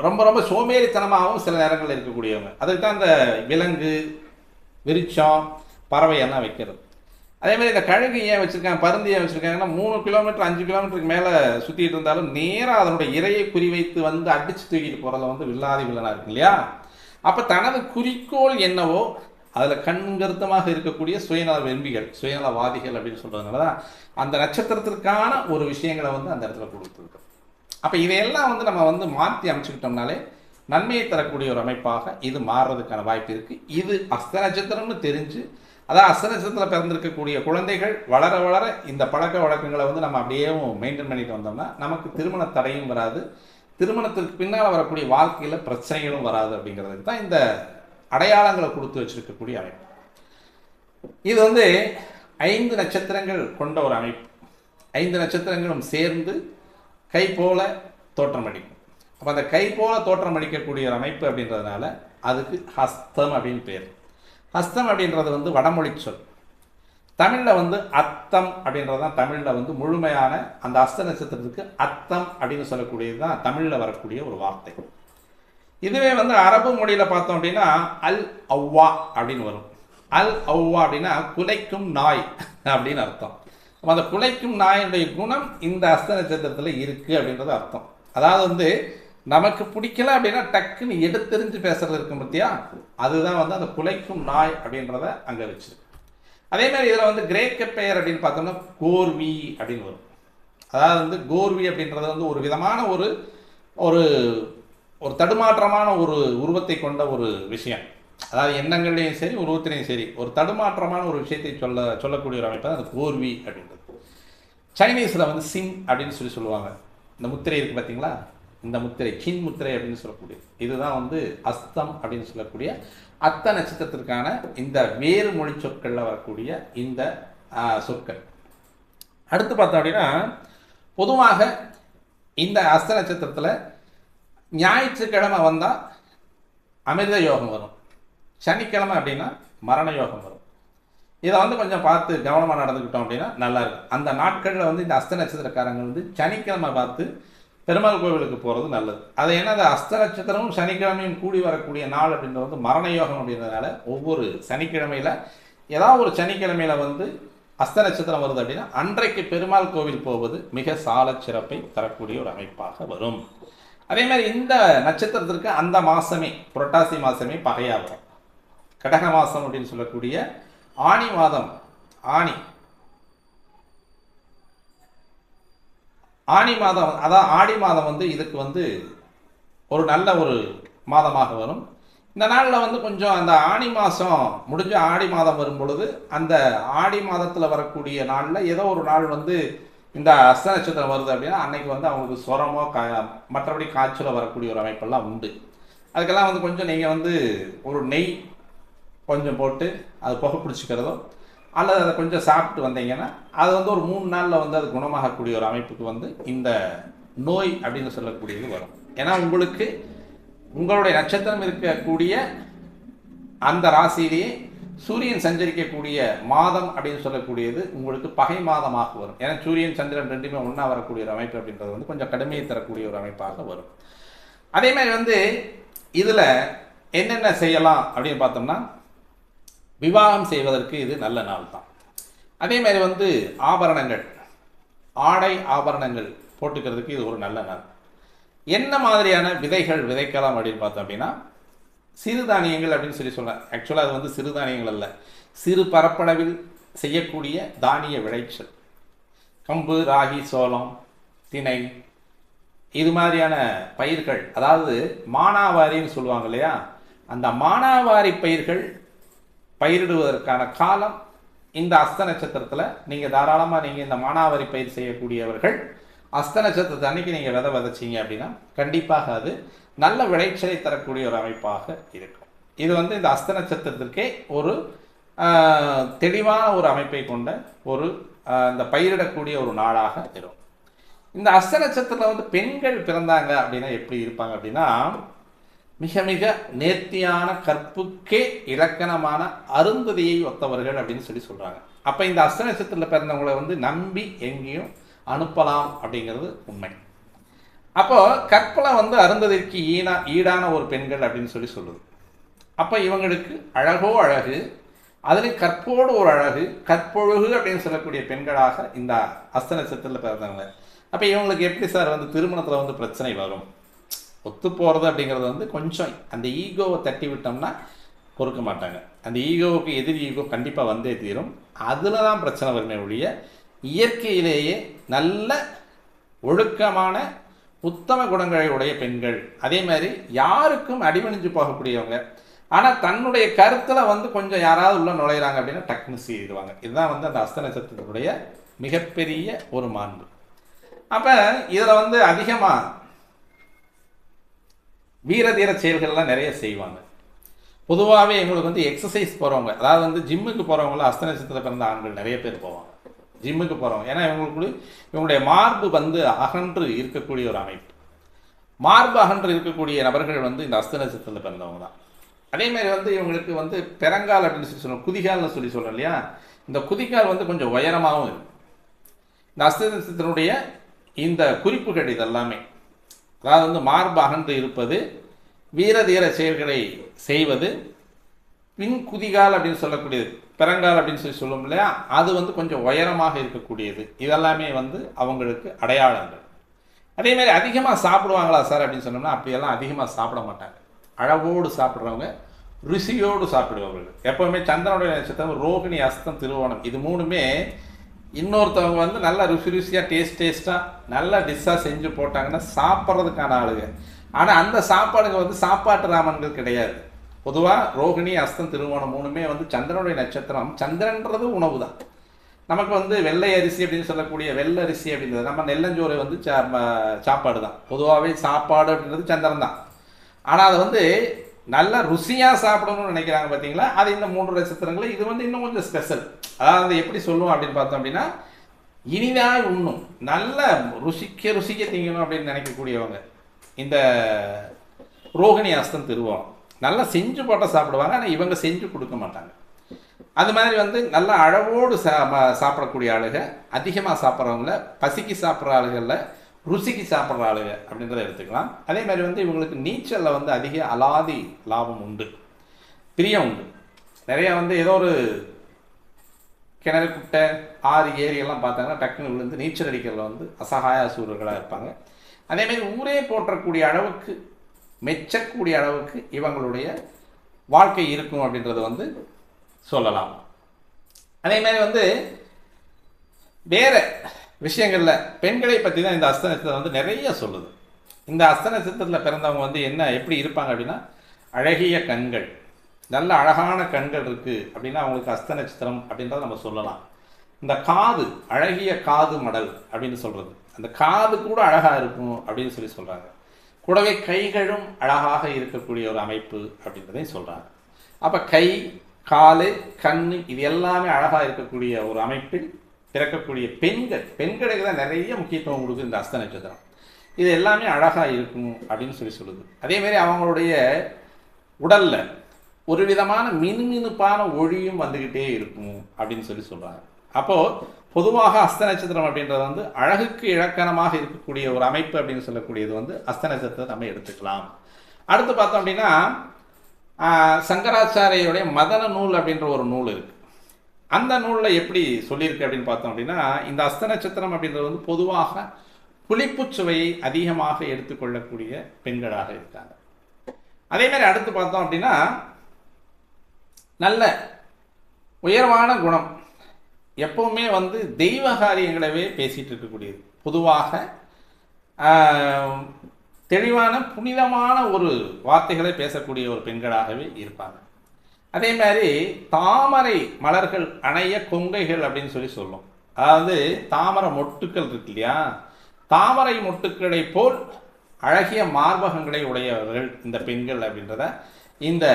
ரொம்ப ரொம்ப சோம்பேறித்தனமாகவும் சில நேரங்களில் இருக்கக்கூடியவங்க. அதுக்கு தான் இந்த விலங்கு, விருட்சம், பறவையெல்லாம் வைக்கிறது. அதேமாதிரி இந்த கழுகு ஏன் வச்சுருக்காங்க, பருந்து ஏன் வச்சுருக்காங்கன்னா 3 கிலோமீட்டர் 5 கிலோமீட்டருக்கு மேலே சுற்றிட்டு இருந்தாலும் நேராக அதனுடைய இரையை குறிவைத்து வந்து அடித்து தூக்கிட்டு போகிறதுல வந்து வில்லாதி வில்லனாக இருக்கு இல்லையா? அப்போ தனது குறிக்கோள் என்னவோ அதில் கண்கருத்தமாக இருக்கக்கூடிய சுயநல விரும்பிகள், சுயநலவாதிகள் அப்படின்னு சொல்கிறதுனால தான் அந்த நட்சத்திரத்திற்கான ஒரு விஷயங்களை வந்து அந்த இடத்துல கொடுத்துருக்கு. அப்போ இதையெல்லாம் வந்து நம்ம வந்து மாற்றி அமைச்சுக்கிட்டோம்னாலே நன்மையை தரக்கூடிய ஒரு அமைப்பாக இது மாறுறதுக்கான வாய்ப்பு இருக்குது. இது அஸ்த நட்சத்திரம்னு தெரிஞ்சு, அதான் அஸ்த நட்சத்திரத்தில் பிறந்திருக்கக்கூடிய குழந்தைகள் வளர வளர இந்த பழக்க வழக்கங்களை வந்து நம்ம அப்படியே மெயின்டைன் பண்ணிட்டு வந்தோம்னா நமக்கு திருமண தடையும் வராது, திருமணத்திற்கு பின்னால் வரக்கூடிய வாழ்க்கையில் பிரச்சனைகளும் வராது. அப்படிங்கிறதுக்கு தான் இந்த அடையாளங்களை கொடுத்து வச்சிருக்கக்கூடிய அமைப்பு. இது வந்து 5 நட்சத்திரங்கள் கொண்ட ஒரு அமைப்பு. 5 நட்சத்திரங்களும் சேர்ந்து கை போல தோற்றமடிக்கும். அப்போ அந்த கை போல தோற்றமடிக்கக்கூடிய ஒரு அமைப்பு அப்படின்றதுனால அதுக்கு ஹஸ்தம் அப்படின்னு பேர். ஹஸ்தம் அப்படின்றது வந்து வடமொழி சொல். தமிழில் வந்து அத்தம் அப்படின்றது தான் தமிழில் வந்து முழுமையான அந்த அஸ்த நட்சத்திரத்துக்கு அத்தம் அப்படின்னு சொல்லக்கூடியது தான் தமிழில் வரக்கூடிய ஒரு வார்த்தை. இதுவே வந்து அரபு மொழியில் பார்த்தோம் அப்படின்னா அல் அவ்வா அப்படின்னு வரும். அல் அவ்வா அப்படின்னா குலைக்கும் நாய் அப்படின்னு அர்த்தம். அப்போ அந்த குலைக்கும் நாயுடைய குணம் இந்த அஸ்த நட்சத்திரத்தில் இருக்குது அப்படின்றது அர்த்தம். அதாவது வந்து நமக்கு பிடிக்கல அப்படின்னா டக்குன்னு எடுத்தெறிஞ்சு பேசுறது இருக்கும் பற்றியா, அதுதான் வந்து அந்த குலைக்கும் நாய் அப்படின்றத அங்கே வச்சிருக்கு. அதே மாதிரி இதில் வந்து கிரேக்க பெயர் அப்படின்னு பார்த்தோம்னா கோர்வி அப்படின்னு வரும். அதாவது வந்து கோர்வி அப்படின்றது வந்து ஒரு விதமான ஒரு ஒரு ஒரு தடுமாற்றமான ஒரு உருவத்தை கொண்ட ஒரு விஷயம். அதாவது எண்ணங்கள்லையும் சரி உருவத்திலையும் சரி ஒரு தடுமாற்றமான ஒரு விஷயத்தை சொல்லக்கூடிய ஒரு அமைப்பு தான் அந்த கோர்வி அப்படின்றது. சைனீஸில் வந்து சிங் அப்படின்னு சொல்லுவாங்க. இந்த முத்திரை இருக்குது பார்த்தீங்களா, இந்த முத்திரை சின் முத்திரை அப்படின்னு சொல்லக்கூடிய இதுதான் வந்து அஸ்தம் அப்படின்னு சொல்லக்கூடிய அத்த நட்சத்திரத்திற்கான இந்த வேறு மொழி சொற்களில் வரக்கூடிய இந்த சொற்கள். அடுத்து பார்த்தோம் அப்படின்னா பொதுவாக இந்த அஸ்த நட்சத்திரத்தில் ஞாயிற்றுக்கிழமை வந்தால் அமிர்த யோகம் வரும், சனிக்கிழமை அப்படின்னா மரண யோகம் வரும். இதை வந்து கொஞ்சம் பார்த்து கவனமாக நடந்துக்கிட்டோம் அப்படின்னா நல்லா இருக்கும். அந்த நாட்களில் வந்து இந்த அஸ்த நட்சத்திரக்காரங்க வந்து சனிக்கிழமை பார்த்து பெருமாள் கோவிலுக்கு போகிறது நல்லது. அது ஏன்னா அந்த அஸ்த நட்சத்திரமும் சனிக்கிழமையும் கூடி வரக்கூடிய நாள் அப்படின்றது வந்து மரண யோகம் அப்படின்றதுனால ஒவ்வொரு சனிக்கிழமையில் ஏதாவது ஒரு சனிக்கிழமையில் வந்து அஸ்த நட்சத்திரம் வருது அப்படின்னா அன்றைக்கு பெருமாள் கோவில் போவது மிக சால சிறப்பை தரக்கூடிய ஒரு அமைப்பாக வரும். அதே மாதிரி இந்த நட்சத்திரத்திற்கு அந்த மாதமே புரட்டாசி மாதமே பகையாக வரும். கடக மாதம் அப்படின்னு சொல்லக்கூடிய ஆனி மாதம் ஆனி மாதம் அதான் ஆடி மாதம் வந்து இதுக்கு வந்து ஒரு நல்ல ஒரு மாதமாக வரும். இந்த நாளில் வந்து கொஞ்சம் அந்த ஆனி மாதம் முடிஞ்ச ஆடி மாதம் வரும் பொழுது அந்த ஆடி மாதத்தில் வரக்கூடிய நாளில் ஏதோ ஒரு நாள் வந்து இந்த அஸ்த நட்சத்திரம் வருது அப்படின்னா அன்னைக்கு வந்து அவங்களுக்கு சொரமோ மற்றபடி காய்ச்சலோ வரக்கூடிய ஒரு அமைப்பெல்லாம் உண்டு. அதுக்கெல்லாம் வந்து கொஞ்சம் நீங்கள் வந்து ஒரு நெய் கொஞ்சம் போட்டு அது புகை பிடிச்சிக்கிறதோ அல்லது அதை கொஞ்சம் சாப்பிட்டு வந்தீங்கன்னா அது வந்து ஒரு 3 நாளில் வந்து அது குணமாகக்கூடிய ஒரு அமைப்புக்கு வந்து இந்த நோய் அப்படின்னு சொல்லக்கூடியது வரும். ஏன்னா உங்களுக்கு உங்களுடைய நட்சத்திரம் இருக்கக்கூடிய அந்த ராசியிலேயே சூரியன் சஞ்சரிக்கக்கூடிய மாதம் அப்படின்னு சொல்லக்கூடியது உங்களுக்கு பகை மாதமாக வரும். ஏன்னா சூரியன் சந்திரன் ரெண்டுமே ஒன்றா வரக்கூடிய ஒரு அமைப்பு அப்படின்றது வந்து கொஞ்சம் கடுமையை தரக்கூடிய ஒரு அமைப்பாக வரும். அதே மாதிரி வந்து இதில் என்னென்ன செய்யலாம் அப்படின்னு பார்த்தோம்னா விவாகம் செய்வதற்கு இது நல்ல நாள் தான். அதே மாதிரி வந்து ஆபரணங்கள், ஆடை ஆபரணங்கள் போட்டுக்கிறதுக்கு இது ஒரு நல்ல நாள். என்ன மாதிரியான விதைகள் விதைக்கலாம் அப்படின்னு பார்த்தோம் அப்படின்னா சிறுதானியங்கள் அப்படின்னு சொல்கிறேன். ஆக்சுவலாக அது வந்து சிறுதானியங்கள் அல்ல, சிறு பரப்பளவில் செய்யக்கூடிய தானிய விளைச்சல். கம்பு, ராகி, சோளம், திணை இது மாதிரியான பயிர்கள், அதாவது மானாவாரின்னு சொல்லுவாங்க இல்லையா, அந்த மானாவாரி பயிர்கள் பயிரிடுவதற்கான காலம் இந்த அஸ்த நட்சத்திரத்தில் நீங்கள் தாராளமாக நீங்கள் இந்த மானாவாரி பயிர் செய்யக்கூடியவர்கள் அஸ்த நட்சத்திரத்தை அன்னைக்கு நீங்கள் விதைச்சிங்க அப்படின்னா கண்டிப்பாக அது நல்ல விளைச்சலை தரக்கூடிய ஒரு அமைப்பாக இருக்கும். இது வந்து இந்த அஸ்த நட்சத்திரத்திற்கே ஒரு தெளிவான ஒரு அமைப்பை கொண்ட ஒரு இந்த பயிரிடக்கூடிய ஒரு நாளாக இருக்கும். இந்த அஸ்த நட்சத்திரத்தில் வந்து பெண்கள் பிறந்தாங்க அப்படின்னா எப்படி இருப்பாங்க அப்படின்னா மிக மிக நேர்த்தியான கற்புக்கே இலக்கணமான அருந்ததியை ஒத்தவர்கள் அப்படின்னு சொல்கிறாங்க. அப்போ இந்த அஸ்த நட்சத்திரத்தில் பிறந்தவங்களை வந்து நம்பி எங்கேயும் அனுப்பலாம் அப்படிங்கிறது உண்மை. அப்போ கற்பனை வந்து அருந்ததிற்கு ஈடான ஒரு பெண்கள் அப்படின்னு சொல்லுது. அப்போ இவங்களுக்கு அழகோ அழகு, அதுலேயும் கற்போடு ஒரு அழகு, கற்பொழுகு அப்படின்னு சொல்லக்கூடிய பெண்களாக இந்த அஸ்த நட்சத்திரத்தில் பிறந்தவங்க. அப்போ இவங்களுக்கு எப்படி சார் வந்து திருமணத்தில் வந்து பிரச்சனை வரும்? ஒத்து போகிறது அப்படிங்கிறது வந்து கொஞ்சம் அந்த ஈகோவை தட்டி விட்டோம்னா பொறுக்க மாட்டாங்க. அந்த ஈகோவுக்கு எதிர் ஈகோ கண்டிப்பாக வந்தே தீரும். அதில் தான் பிரச்சனை வருமே ஒழிய இயற்கையிலேயே நல்ல ஒழுக்கமான உத்தம குணங்களை உடைய பெண்கள், அதே மாதிரி யாருக்கும் அடிமணிஞ்சு போகக்கூடியவங்க, ஆனால் தன்னுடைய கருத்தில் வந்து கொஞ்சம் யாராவது உள்ள நுழையிறாங்க அப்படின்னா டக்குன்னு செய்திடுவாங்க. இதுதான் வந்து அந்த அஸ்த நட்சத்திரத்துடைய மிகப்பெரிய ஒரு மாண்பு. அப்போ இதில் வந்து அதிகமாக வீரதீர செயல்கள்லாம் நிறைய செய்வாங்க. பொதுவாகவே எங்களுக்கு வந்து எக்ஸசைஸ் போகிறவங்க, அதாவது வந்து ஜிம்முக்கு போகிறவங்கள அஸ்த நட்சத்திரத்தில் பிறந்த ஆண்கள் நிறைய பேர் போவாங்க ஜிம்முக்கு போகிறவங்க. ஏன்னா இவங்களுடைய மார்பு வந்து அகன்று இருக்கக்கூடிய ஒரு அமைப்பு. மார்பு அகன்று இருக்கக்கூடிய நபர்கள் வந்து இந்த அஸ்த நட்சத்திரத்தில் பிறந்தவங்க தான். அதேமாதிரி வந்து இவங்களுக்கு வந்து பெரங்கால் அப்படின்னு சொல்லி சொல்லுவோம், குதிகால்னு சொல்லி சொல்கிறோம் இல்லையா, இந்த குதிகால் வந்து கொஞ்சம் உயரமாகவும் இருக்கும். இந்த அஸ்த நட்சத்திரனுடைய இந்த குறிப்புகள் இதெல்லாமே, அதாவது வந்து மார்பு அகன்று இருப்பது, வீரதீர செயல்களை செய்வது, பின் குதிகால் அப்படின்னு சொல்லக்கூடியது, பெரங்கால் அப்படின்னு சொல்லி சொல்லுவோம் இல்லையா, அது வந்து கொஞ்சம் உயரமாக இருக்கக்கூடியது. இதெல்லாமே வந்து அவங்களுக்கு அடையாளங்கள். அதேமாதிரி அதிகமாக சாப்பிடுவாங்களா சார் அப்படின்னு சொன்னோம்னா அப்படியெல்லாம் அதிகமாக சாப்பிட மாட்டாங்க. அளவோடு சாப்பிட்றவங்க, ருசியோடு சாப்பிடுவார்கள். எப்போவுமே சந்திரனுடைய நட்சத்திரம் ரோகிணி, அஸ்தம், திருவோணம், இது மூணுமே இன்னொருத்தவங்க வந்து நல்லா ருசியாக டேஸ்ட்டாக நல்ல டிஷ்ஷாக செஞ்சு போட்டாங்கன்னா சாப்பிட்றதுக்கான ஆளுங்க. ஆனால் அந்த சாப்பாடுங்க வந்து சாப்பாட்டு ராமன்கள் கிடையாது. பொதுவாக ரோகிணி, அஸ்தம், திருவோணம் மூணுமே வந்து சந்திரனுடைய நட்சத்திரம். சந்திரன்றது உணவு தான். நமக்கு வந்து வெள்ளை அரிசி அப்படின்னு சொல்லக்கூடிய வெள்ளை அரிசி அப்படின்றது, நம்ம நெல்லஞ்சோறு வந்து சாப்பாடு தான். பொதுவாகவே சாப்பாடு அப்படின்றது சந்திரன் தான். ஆனால் அதை வந்து நல்ல ருசியாக சாப்பிடணும்னு நினைக்கிறாங்க பார்த்தீங்களா, அது இந்த 3 நட்சத்திரங்கள். இது வந்து இன்னும் கொஞ்சம் ஸ்பெஷல். அதாவது எப்படி சொல்லுவோம் அப்படின்னு பார்த்தோம் அப்படின்னா, இனிதாக உண்ணும், நல்ல ருசிக்க திங்கணும் அப்படின்னு நினைக்கக்கூடியவங்க இந்த ரோகிணி, அஸ்தம், திருவோணம் நல்லா செஞ்சு போட்டால் சாப்பிடுவாங்க. ஆனால் இவங்க செஞ்சு கொடுக்க மாட்டாங்க. அது மாதிரி வந்து நல்ல அளவோடு சாப்பிடக்கூடிய ஆளுங்க, அதிகமாக சாப்பிட்றவங்கள, பசிக்கு சாப்பிட்ற ஆளுகளில் ருசிக்கு சாப்பிட்ற ஆளுங்க அப்படின்றத எடுத்துக்கலாம். அதே மாதிரி வந்து இவங்களுக்கு நீச்சலில் வந்து அதிக அலாதி லாபம் உண்டு, பிரியம் உண்டு. நிறையா வந்து ஏதோ ஒரு கிணறு, குட்டை, ஆறு, ஏரியெல்லாம் பார்த்தாங்கன்னா டக்குன்னு விழுந்து நீச்சல் அடிக்கிறதுல வந்து அசகாய சூழல்களாக இருப்பாங்க. அதேமாதிரி ஊரே போற்றக்கூடிய அளவுக்கு, மெச்சக்கூடிய அளவுக்கு இவங்களுடைய வாழ்க்கை இருக்கும் அப்படின்றது வந்து சொல்லலாம். அதே மாதிரி வந்து வேறு விஷயங்களில் பெண்களை பற்றி தான் இந்த அஸ்த நட்சத்திரம் வந்து நிறைய சொல்லுது. இந்த அஸ்த நட்சத்திரத்தில் பிறந்தவங்க வந்து எப்படி இருப்பாங்க அப்படின்னா, அழகிய கண்கள், நல்ல அழகான கண்கள் இருக்குது அப்படின்னா அவங்களுக்கு அஸ்த நட்சத்திரம் அப்படின்றத நம்ம சொல்லலாம். இந்த காது, அழகிய காது மடல் அப்படின்னு சொல்கிறது, அந்த காது கூட அழகாக இருக்கும் அப்படின்னு சொல்லி சொல்கிறாங்க. கூடவே கைகளும் அழகாக இருக்கக்கூடிய ஒரு அமைப்பு அப்படின்றதையும் சொல்கிறாங்க. அப்போ கை, கால், கண் இது எல்லாமே அழகாக இருக்கக்கூடிய ஒரு அமைப்பில் பிறக்கக்கூடிய பெண்களுக்கு தான் நிறைய முக்கியத்துவம் கொடுக்குது இந்த அஸ்த நட்சத்திரம். இது எல்லாமே அழகாக இருக்கும் அப்படின்னு சொல்லுது. அதேமாரி அவங்களுடைய உடலில் ஒரு விதமான மினுமினுப்பான ஒளியும் வந்துக்கிட்டே இருக்கும் அப்படின்னு சொல்கிறாங்க. அப்போது பொதுவாக அஸ்த நட்சத்திரம் அப்படின்றது வந்து அழகுக்கு இலக்கணமாக இருக்கக்கூடிய ஒரு அமைப்பு அப்படின்னு சொல்லக்கூடியது வந்து அஸ்த நட்சத்திரத்தை நம்ம எடுத்துக்கலாம். அடுத்து பார்த்தோம் அப்படின்னா, சங்கராச்சாரியுடைய மதன நூல் அப்படின்ற ஒரு நூல் இருக்குது. அந்த நூலில் எப்படி சொல்லியிருக்கு அப்படின்னு பார்த்தோம் அப்படின்னா, இந்த அஸ்த நட்சத்திரம் அப்படின்றது வந்து பொதுவாக புளிப்பு சுவையை அதிகமாக எடுத்துக்கொள்ளக்கூடிய பெண்களாக இருக்காங்க. அதே மாதிரி அடுத்து பார்த்தோம் அப்படின்னா, நல்ல உயர்வான குணம், எப்பவுமே வந்து தெய்வ காரியங்களவே பேசிகிட்டு இருக்கக்கூடியது, பொதுவாக தெளிவான புனிதமான ஒரு வார்த்தைகளை பேசக்கூடிய ஒரு பெண்களாகவே இருப்பாங்க. அதே மாதிரி தாமரை மலர்கள் அணைய கொங்கைகள் அப்படின்னு சொல்லும். அதாவது தாமரை மொட்டுக்கள் இருக்கு இல்லையா, தாமரை மொட்டுக்களை போல் அழகிய மார்பகங்களை உடையவர்கள் இந்த பெண்கள் அப்படின்றத இந்த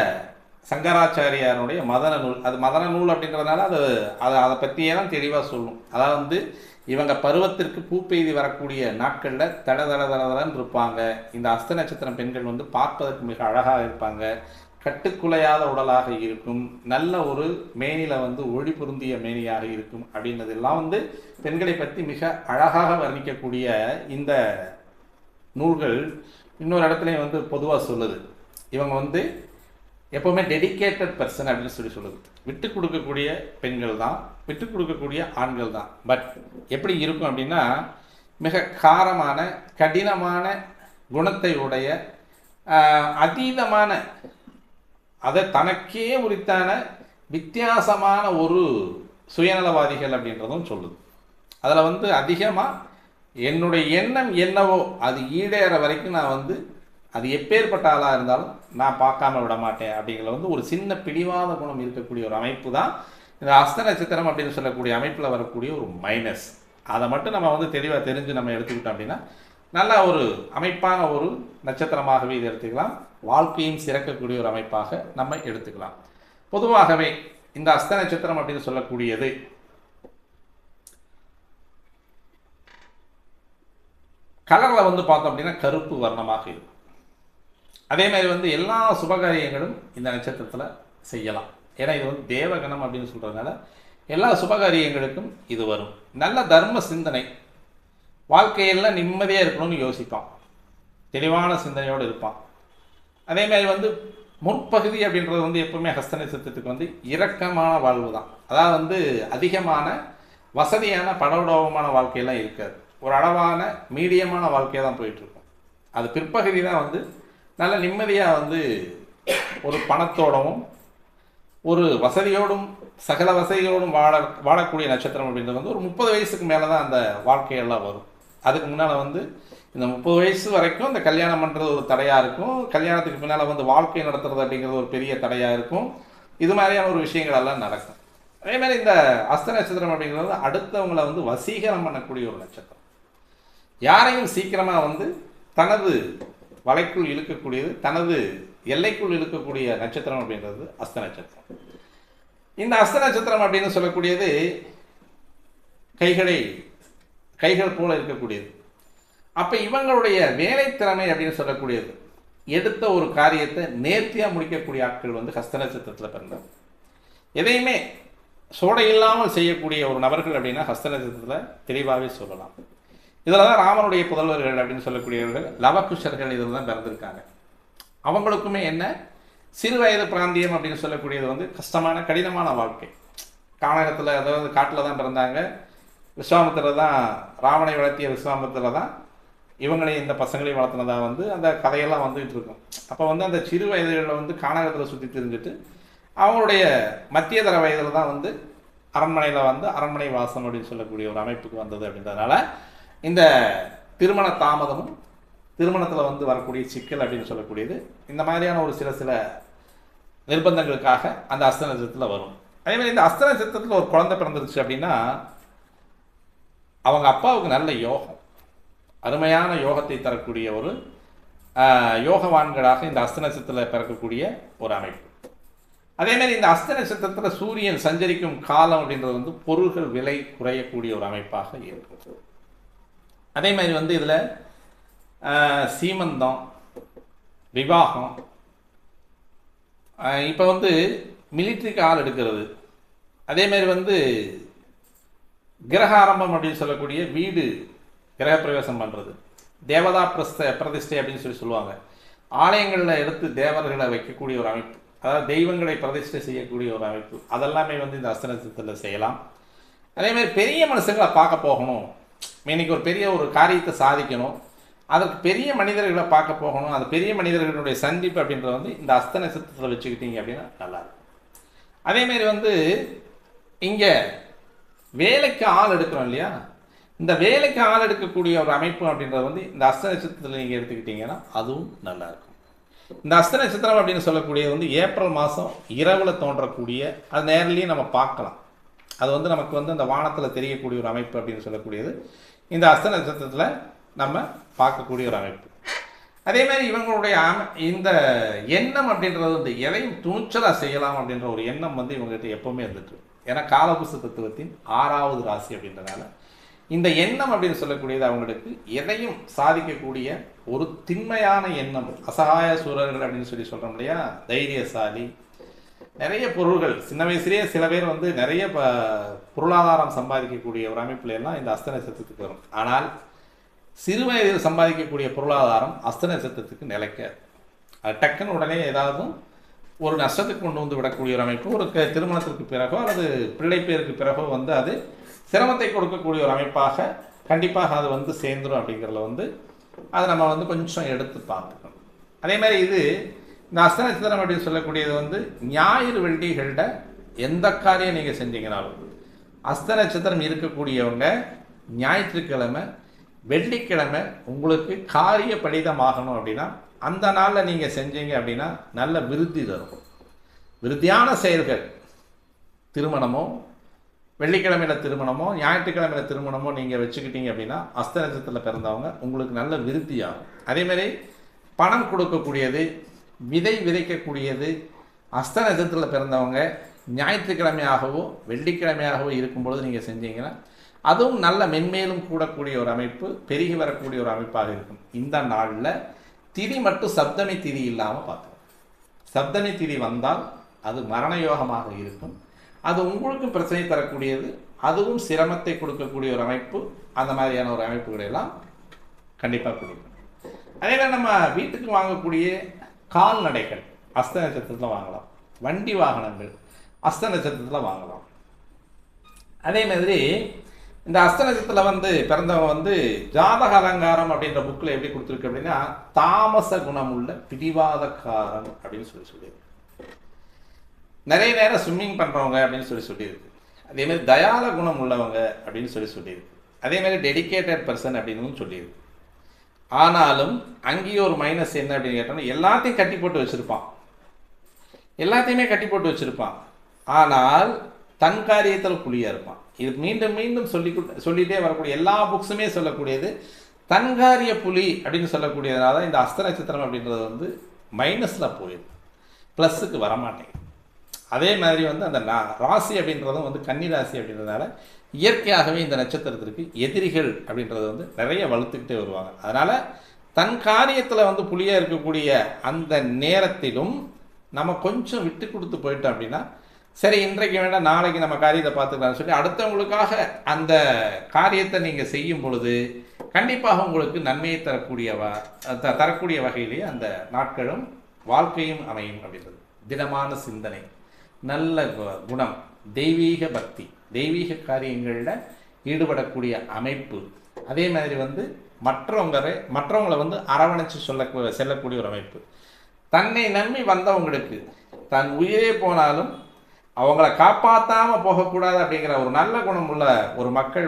சங்கராச்சாரியாருடைய மதன நூல், அது மதன நூல் அப்படின்றதுனால அதை பற்றியே தான் தெளிவாக சொல்லும். அதாவது வந்து இவங்க பருவத்திற்கு பூ பெய்து வரக்கூடிய நாட்களில் தடதடன்னு இருப்பாங்க. இந்த அஸ்த நட்சத்திரம் பெண்கள் வந்து பார்ப்பதற்கு மிக அழகாக இருப்பாங்க, கட்டுக்குலையாத உடலாக இருக்கும், நல்ல ஒரு மேனியில் வந்து ஒளி பொருந்திய மேனியாக இருக்கும் அப்படின்றதெல்லாம் வந்து பெண்களை பற்றி மிக அழகாக வர்ணிக்கக்கூடிய இந்த நூல்கள் இன்னொரு இடத்துலையும் வந்து பொதுவாக சொல்லுது. இவங்க வந்து எப்போவுமே டெடிக்கேட்டட் பர்சன் அப்படின்னு சொல்லுது. விட்டு கொடுக்கக்கூடிய பெண்கள் தான், விட்டு கொடுக்கக்கூடிய ஆண்கள் தான். பட் எப்படி இருக்கும் அப்படின்னா, மிக காரமான கடினமான குணத்தை உடைய, அதீதமான, அதை தனக்கே உரித்தான வித்தியாசமான ஒரு சுயநலவாதிகள் அப்படின்றதும் சொல்லுது. அதில் வந்து அதிகமாக என்னுடைய எண்ணம் என்னவோ அது ஈடேற வரைக்கும் நான் வந்து அது எப்பேற்பட்ட ஆளாக இருந்தாலும் நான் பார்க்காம விட மாட்டேன் அப்படிங்கிற வந்து ஒரு சின்ன பிடிவாத குணம் இருக்கக்கூடிய ஒரு அமைப்பு தான் இந்த அஸ்த நட்சத்திரம் அப்படின்னு சொல்லக்கூடிய அமைப்பில் வரக்கூடிய ஒரு மைனஸ். அதை மட்டும் நம்ம வந்து தெளிவாக தெரிஞ்சு நம்ம எடுத்துக்கிட்டோம் அப்படின்னா நல்ல ஒரு அமைப்பான ஒரு நட்சத்திரமாகவே இதை எடுத்துக்கலாம். வாழ்க்கையும் சிறக்கக்கூடிய ஒரு அமைப்பாக நம்ம எடுத்துக்கலாம். பொதுவாகவே இந்த அஸ்த நட்சத்திரம் அப்படின்னு சொல்லக்கூடியது கலரில் வந்து பார்த்தோம் அப்படின்னா கருப்பு வர்ணமாக இருக்கும். அதே மாதிரி வந்து எல்லா சுபகாரியங்களும் இந்த நட்சத்திரத்தில் செய்யலாம். ஏன்னா இது வந்து தேவகணம் அப்படின்னு சொல்கிறதுனால எல்லா சுபகாரியங்களுக்கும் இது வரும். நல்ல தர்ம சிந்தனை, வாழ்க்கையெல்லாம் நிம்மதியாக இருக்கணும்னு யோசிப்பான், தெளிவான சிந்தனையோடு இருப்பான். அதே மாதிரி வந்து முற்பகுதி அப்படின்றது வந்து எப்பவுமே ஹஸ்த நட்சத்திரத்துக்கு வந்து இரக்கமான வாழ்வு தான். அதாவது வந்து அதிகமான வசதியான படோடவமான வாழ்க்கையெல்லாம் இருக்காது. ஒரு அளவான மீடியமான வாழ்க்கையாக தான் போயிட்டுருக்கும். அது பிற்பகுதி தான் வந்து நல்ல நிம்மதியாக வந்து ஒரு பணத்தோடவும் ஒரு வசதியோடும் சகல வசதியோடும் வாழக்கூடிய நட்சத்திரம் அப்படின்றது வந்து ஒரு 30 வயசுக்கு மேலே தான் அந்த வாழ்க்கையெல்லாம் வரும். அதுக்கு முன்னால் வந்து இந்த 30 வயசு வரைக்கும் இந்த கல்யாணம் பண்ணுறது ஒரு தடையாக இருக்கும். கல்யாணத்துக்கு பின்னால் வந்து வாழ்க்கை நடத்துறது அப்படிங்கிறது ஒரு பெரிய தடையாக இருக்கும். இது மாதிரியான ஒரு விஷயங்கள் எல்லாம் நடக்கும். அதே மாதிரி இந்த அஸ்த நட்சத்திரம் அப்படிங்கிறது அடுத்தவங்களை வந்து வசீகரம் பண்ணக்கூடிய ஒரு நட்சத்திரம். யாரையும் சீக்கிரமாக வந்து தனது வலைக்குள் இழுக்கக்கூடியது, தனது எல்லைக்குள் இழுக்கக்கூடிய நட்சத்திரம் அப்படின்றது அஸ்த நட்சத்திரம். இந்த அஸ்த நட்சத்திரம் அப்படின்னு சொல்லக்கூடியது கைகள் போல இருக்கக்கூடியது. அப்போ இவங்களுடைய வேலை திறமை அப்படின்னு சொல்லக்கூடியது எடுத்த ஒரு காரியத்தை நேர்த்தியாக முடிக்கக்கூடிய ஆட்கள் வந்து ஹஸ்த நட்சத்திரத்தில் பிறந்தது. எதையுமே சோடை இல்லாமல் செய்யக்கூடிய ஒரு நபர்கள் அப்படின்னா ஹஸ்த நட்சத்திரத்தில் தெளிவாகவே சொல்லலாம். இதில் தான் ராமனுடைய புதல்வர்கள் அப்படின்னு சொல்லக்கூடியவர்கள் லவகுஷர்கள் இதில் தான் பிறந்திருக்காங்க. அவங்களுக்குமே என்ன சிறு வயது பிராந்தியம் அப்படின்னு சொல்லக்கூடியது வந்து கஷ்டமான கடினமான வாழ்க்கை. கானகத்தில், அதாவது காட்டில் தான் பிறந்தாங்க. விஸ்வாமித்திரர் தான் ராவணை வளர்த்திய விஸ்வாமித்திரர் தான் இவங்களையும் இந்த பசங்களையும் வளர்த்துனதாக வந்து அந்த கதையெல்லாம் வந்துகிட்டு இருக்கும். அப்போ வந்து அந்த சிறு வயதுகளில் வந்து கானகத்தில் சுற்றி தெரிஞ்சுட்டு அவங்களுடைய மத்தியதர வயதில் தான் வந்து அரண்மனையில் வந்து அரண்மனை வாசம் அப்படின்னு சொல்லக்கூடிய ஒரு அமைப்புக்கு வந்தது. அப்படின்றதுனால இந்த திருமண தாமதமும் திருமணத்தில் வந்து வரக்கூடிய சிக்கல் அப்படின்னு சொல்லக்கூடியது இந்த மாதிரியான ஒரு சில நிர்பந்தங்களுக்காக அந்த அஸ்த நட்சத்திரத்தில் வரும். அதே மாதிரி இந்த அஸ்த நட்சத்திரத்தில் ஒரு குழந்தை பிறந்துருச்சு அப்படின்னா அவங்க அப்பாவுக்கு நல்ல யோகம், அருமையான யோகத்தை தரக்கூடிய ஒரு யோகவான்களாக இந்த அஸ்த நட்சத்திரத்தில் பிறக்கக்கூடிய ஒரு அமைப்பு. அதேமாதிரி இந்த அஸ்த நட்சத்திரத்தில் சூரியன் சஞ்சரிக்கும் காலம் அப்படின்றது வந்து பொருள்கள் விலை குறையக்கூடிய ஒரு அமைப்பாக இருக்கும். அதே மாதிரி வந்து இதில் சீமந்தம், விவாகம், இப்போ வந்து மிலிட்ரிக்கு ஆள் எடுக்கிறது, அதே மாதிரி வந்து கிரக ஆரம்பம் அப்படின்னு சொல்லக்கூடிய வீடு கிரகப்பிரவேசம் பண்ணுறது, தேவதா பிரதிஷ்டை அப்படின்னு சொல்லுவாங்க. ஆலயங்களில் எடுத்து தேவர்களை வைக்கக்கூடிய ஒரு அமைப்பு, அதாவது தெய்வங்களை பிரதிஷ்டை செய்யக்கூடிய ஒரு அமைப்பு, அதெல்லாமே வந்து இந்த அஸ்த நட்சத்திரத்தில் செய்யலாம். அதே மாதிரி பெரிய மனுஷங்களை பார்க்க போகணும், இன்னைக்கு ஒரு பெரிய ஒரு காரியத்தை சாதிக்கணும், அதற்கு பெரிய மனிதர்களை பார்க்க போகணும், அந்த பெரிய மனிதர்களுடைய சந்திப்பு அப்படின்றது வந்து இந்த அஸ்த நட்சத்திரத்தில் வச்சுக்கிட்டீங்க அப்படின்னா நல்லாயிருக்கும். அதேமாரி வந்து இங்கே வேலைக்கு ஆள் எடுக்கிறோம் இல்லையா, இந்த வேலைக்கு ஆள் எடுக்கக்கூடிய ஒரு அமைப்பு அப்படின்றது வந்து இந்த அஸ்த நட்சத்திரத்தில் நீங்கள் எடுத்துக்கிட்டீங்கன்னா அதுவும் நல்லாயிருக்கும். இந்த அஸ்த நட்சத்திரம் அப்படின்னு சொல்லக்கூடியது வந்து ஏப்ரல் மாதம் இரவில் தோன்றக்கூடிய, அது நேரிலேயே நம்ம பார்க்கலாம், அது வந்து நமக்கு வந்து அந்த வானத்தில் தெரியக்கூடிய ஒரு அமைப்பு அப்படின்னு சொல்லக்கூடியது இந்த அஸ்த நட்சத்திரத்தில் நம்ம பார்க்கக்கூடிய ஒரு அமைப்பு. அதே மாதிரி இவங்களுடைய இந்த எண்ணம் அப்படின்றது வந்து எதையும் துணிச்சலாக செய்யலாம் அப்படின்ற ஒரு எண்ணம் வந்து இவங்ககிட்ட எப்போவுமே இருந்துட்டு, ஏன்னா காலபுருஷ தத்துவத்தின் 6வது ராசி அப்படின்றதுனால இந்த எண்ணம் அப்படின்னு சொல்லக்கூடியது அவங்களுக்கு எதையும் சாதிக்கக்கூடிய ஒரு திண்மையான எண்ணம். அசகாய சூரர்கள் அப்படின்னு சொல்கிறோம் இல்லையா, தைரியசாலி, நிறைய பொருள்கள் சின்ன வயசுலேயே சில பேர் வந்து நிறைய பொருளாதாரம் சம்பாதிக்கக்கூடிய ஒரு அமைப்புல எல்லாம் இந்த அஸ்த நட்சத்திரத்துக்கு வரும். ஆனால் சிறு வயதில் சம்பாதிக்கக்கூடிய பொருளாதாரம் அஸ்த நட்சத்திரத்துக்கு நிலைக்க, அது டக்குன்னு உடனே ஏதாவது ஒரு நஷ்டத்துக்கு கொண்டு வந்து விடக்கூடிய ஒரு அமைப்பு, ஒரு திருமணத்திற்கு பிறகோ அல்லது பிள்ளை பேருக்கு பிறகோ வந்து அது சிரமத்தை கொடுக்கக்கூடிய ஒரு அமைப்பாக கண்டிப்பாக அது வந்து சேர்ந்துடும். அப்படிங்கிறத வந்து அதை நம்ம வந்து கொஞ்சம் எடுத்து பார்த்துக்கணும். அதே மாதிரி இது இந்த அஸ்த நட்சத்திரம் அப்படின்னு சொல்லக்கூடியது வந்து ஞாயிறு வெள்ளிகளில் எந்த காரியம் நீங்கள் செஞ்சீங்கனாலும் அஸ்த நட்சத்திரம் இருக்கக்கூடியவங்க ஞாயிற்றுக்கிழமை வெள்ளிக்கிழமை உங்களுக்கு காரிய படிதமாகணும் அப்படின்னா அந்த நாளில் நீங்கள் செஞ்சீங்க அப்படின்னா நல்ல விருத்தி தரும். விருத்தியான செயல்கள், திருமணமோ வெள்ளிக்கிழமையில் திருமணமோ ஞாயிற்றுக்கிழமையில் திருமணமோ நீங்கள் வச்சுக்கிட்டீங்க அப்படின்னா அஸ்த நட்சத்திரத்தில் பிறந்தவங்க உங்களுக்கு நல்ல விருத்தியாகும். அதேமாதிரி பணம் கொடுக்கக்கூடியது, விதை விதைக்கக்கூடியது அஸ்த நட்சத்திரத்தில் பிறந்தவங்க ஞாயிற்றுக்கிழமையாகவோ வெள்ளிக்கிழமையாகவோ இருக்கும்பொழுது நீங்கள் செஞ்சீங்கன்னா அதுவும் நல்ல மென்மேலும் கூடக்கூடிய ஒரு அமைப்பு, பெருகி வரக்கூடிய ஒரு அமைப்பாக இருக்கும். இந்த நாளில் திதி மட்டும் சப்தமி திதி இல்லாமல் பார்த்துக்கணும். சப்தமி திதி வந்தால் அது மரண யோகமாக இருக்கும். அது உங்களுக்கும் பிரச்சனை தரக்கூடியது, அதுவும் சிரமத்தை கொடுக்கக்கூடிய ஒரு அமைப்பு. அந்த மாதிரியான ஒரு அமைப்புகளெல்லாம் கண்டிப்பாக கொடுக்கும். அதே மாதிரி நம்ம வீட்டுக்கு வாங்கக்கூடிய கால்நடைகள் அஸ்த நட்சத்திரத்தில் வாங்கலாம். வண்டி வாகனங்கள் அஸ்த நட்சத்திரத்தில் வாங்கலாம். அதே மாதிரி இந்த அஸ்த நட்சத்திரத்தில் பிறந்தவங்க ஜாதக அலங்காரம் அப்படின்ற புக்கில் எப்படி கொடுத்துருக்கு அப்படின்னா தாமச குணம் உள்ள பிடிவாதக்காரன் அப்படின்னு சொல்லியிருக்கு. நிறைய நேரம் ஸ்விம்மிங் பண்ணுறவங்க அப்படின்னு சொல்லியிருக்கு. அதேமாதிரி தயால குணம் உள்ளவங்க அப்படின்னு சொல்லியிருக்கு. அதேமாதிரி டெடிக்கேட்டட் பர்சன் அப்படின்னு சொல்லியிருக்கு. ஆனாலும் அங்கேயும் ஒரு மைனஸ் என்ன அப்படின்னு கேட்டோம்னா எல்லாத்தையும் கட்டி போட்டு வச்சுருப்பான், எல்லாத்தையுமே கட்டி போட்டு வச்சுருப்பான். ஆனால் தன் காரியத்தில் புலியாக இருப்பான். இது மீண்டும் மீண்டும் சொல்லிகிட்டே வரக்கூடிய எல்லா புக்ஸுமே சொல்லக்கூடியது தன்காரிய புலி அப்படின்னு சொல்லக்கூடியதுனால இந்த அஸ்த நட்சத்திரம் அப்படின்றது மைனஸில் போயிடும், ப்ளஸ்ஸுக்கு வரமாட்டேங்குது. அதே மாதிரி அந்த ராசி அப்படின்றதும் கன்னி ராசி அப்படின்றதுனால இயற்கையாகவே இந்த நட்சத்திரத்திற்கு எதிரிகள் அப்படின்றது நிறைய வளர்த்துக்கிட்டே வருவாங்க. அதனால் தன் காரியத்தில் புலியாக இருக்கக்கூடிய அந்த நேரத்திலும் நம்ம கொஞ்சம் விட்டு கொடுத்து போயிட்டோம் அப்படின்னா சரி இன்றைக்கு வேண்டாம் நாளைக்கு நம்ம காரியத்தை பார்த்துக்கலாம்னு சொல்லி அடுத்தவங்களுக்காக அந்த காரியத்தை நீங்கள் செய்யும் பொழுது கண்டிப்பாக உங்களுக்கு நன்மையை தரக்கூடிய வகையிலேயே அந்த நாட்களும் வாழ்க்கையும் அமையும் அப்படின்றது. திடமான சிந்தனை, நல்ல குணம், தெய்வீக பக்தி, தெய்வீக காரியங்களில் ஈடுபடக்கூடிய அமைப்பு, அதே மாதிரி மற்றவங்களை அரவணைச்சு செல்லக்கூடிய ஒரு அமைப்பு. தன்னை நம்பி வந்தவங்களுக்கு தன் உயிரே போனாலும் அவங்கள காப்பாற்றாமல் போகக்கூடாது அப்படிங்கிற ஒரு நல்ல குணம் உள்ள ஒரு மக்கள்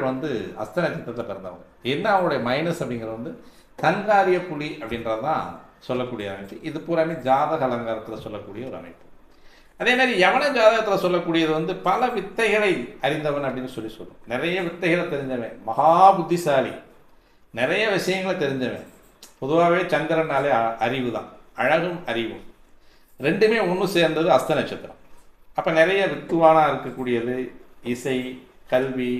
அஸ்த நட்சத்திரத்தில் பிறந்தவங்க. என்ன அவங்களுடைய மைனஸ் அப்படிங்கிறது தன்காரிய புலி அப்படின்றது தான் சொல்லக்கூடிய அமைப்பு. இது பூராமே ஜாதக அலங்காரத்தில் சொல்லக்கூடிய ஒரு அமைப்பு. அதே மாதிரி யவன ஜாதகத்தில் சொல்லக்கூடியது பல வித்தைகளை அறிந்தவன் அப்படின்னு சொல்லும். நிறைய வித்தைகளை தெரிஞ்சவன், மகா புத்திசாலி, நிறைய விஷயங்களை தெரிஞ்சவன். பொதுவாகவே சந்திரனாலே அறிவு தான், அழகும் அறிவும் ரெண்டுமே ஒன்று சேர்ந்தது அஸ்த நட்சத்திரம். அப்போ நிறைய வித்துவானாக இருக்கக்கூடியது இசை, கல்வி,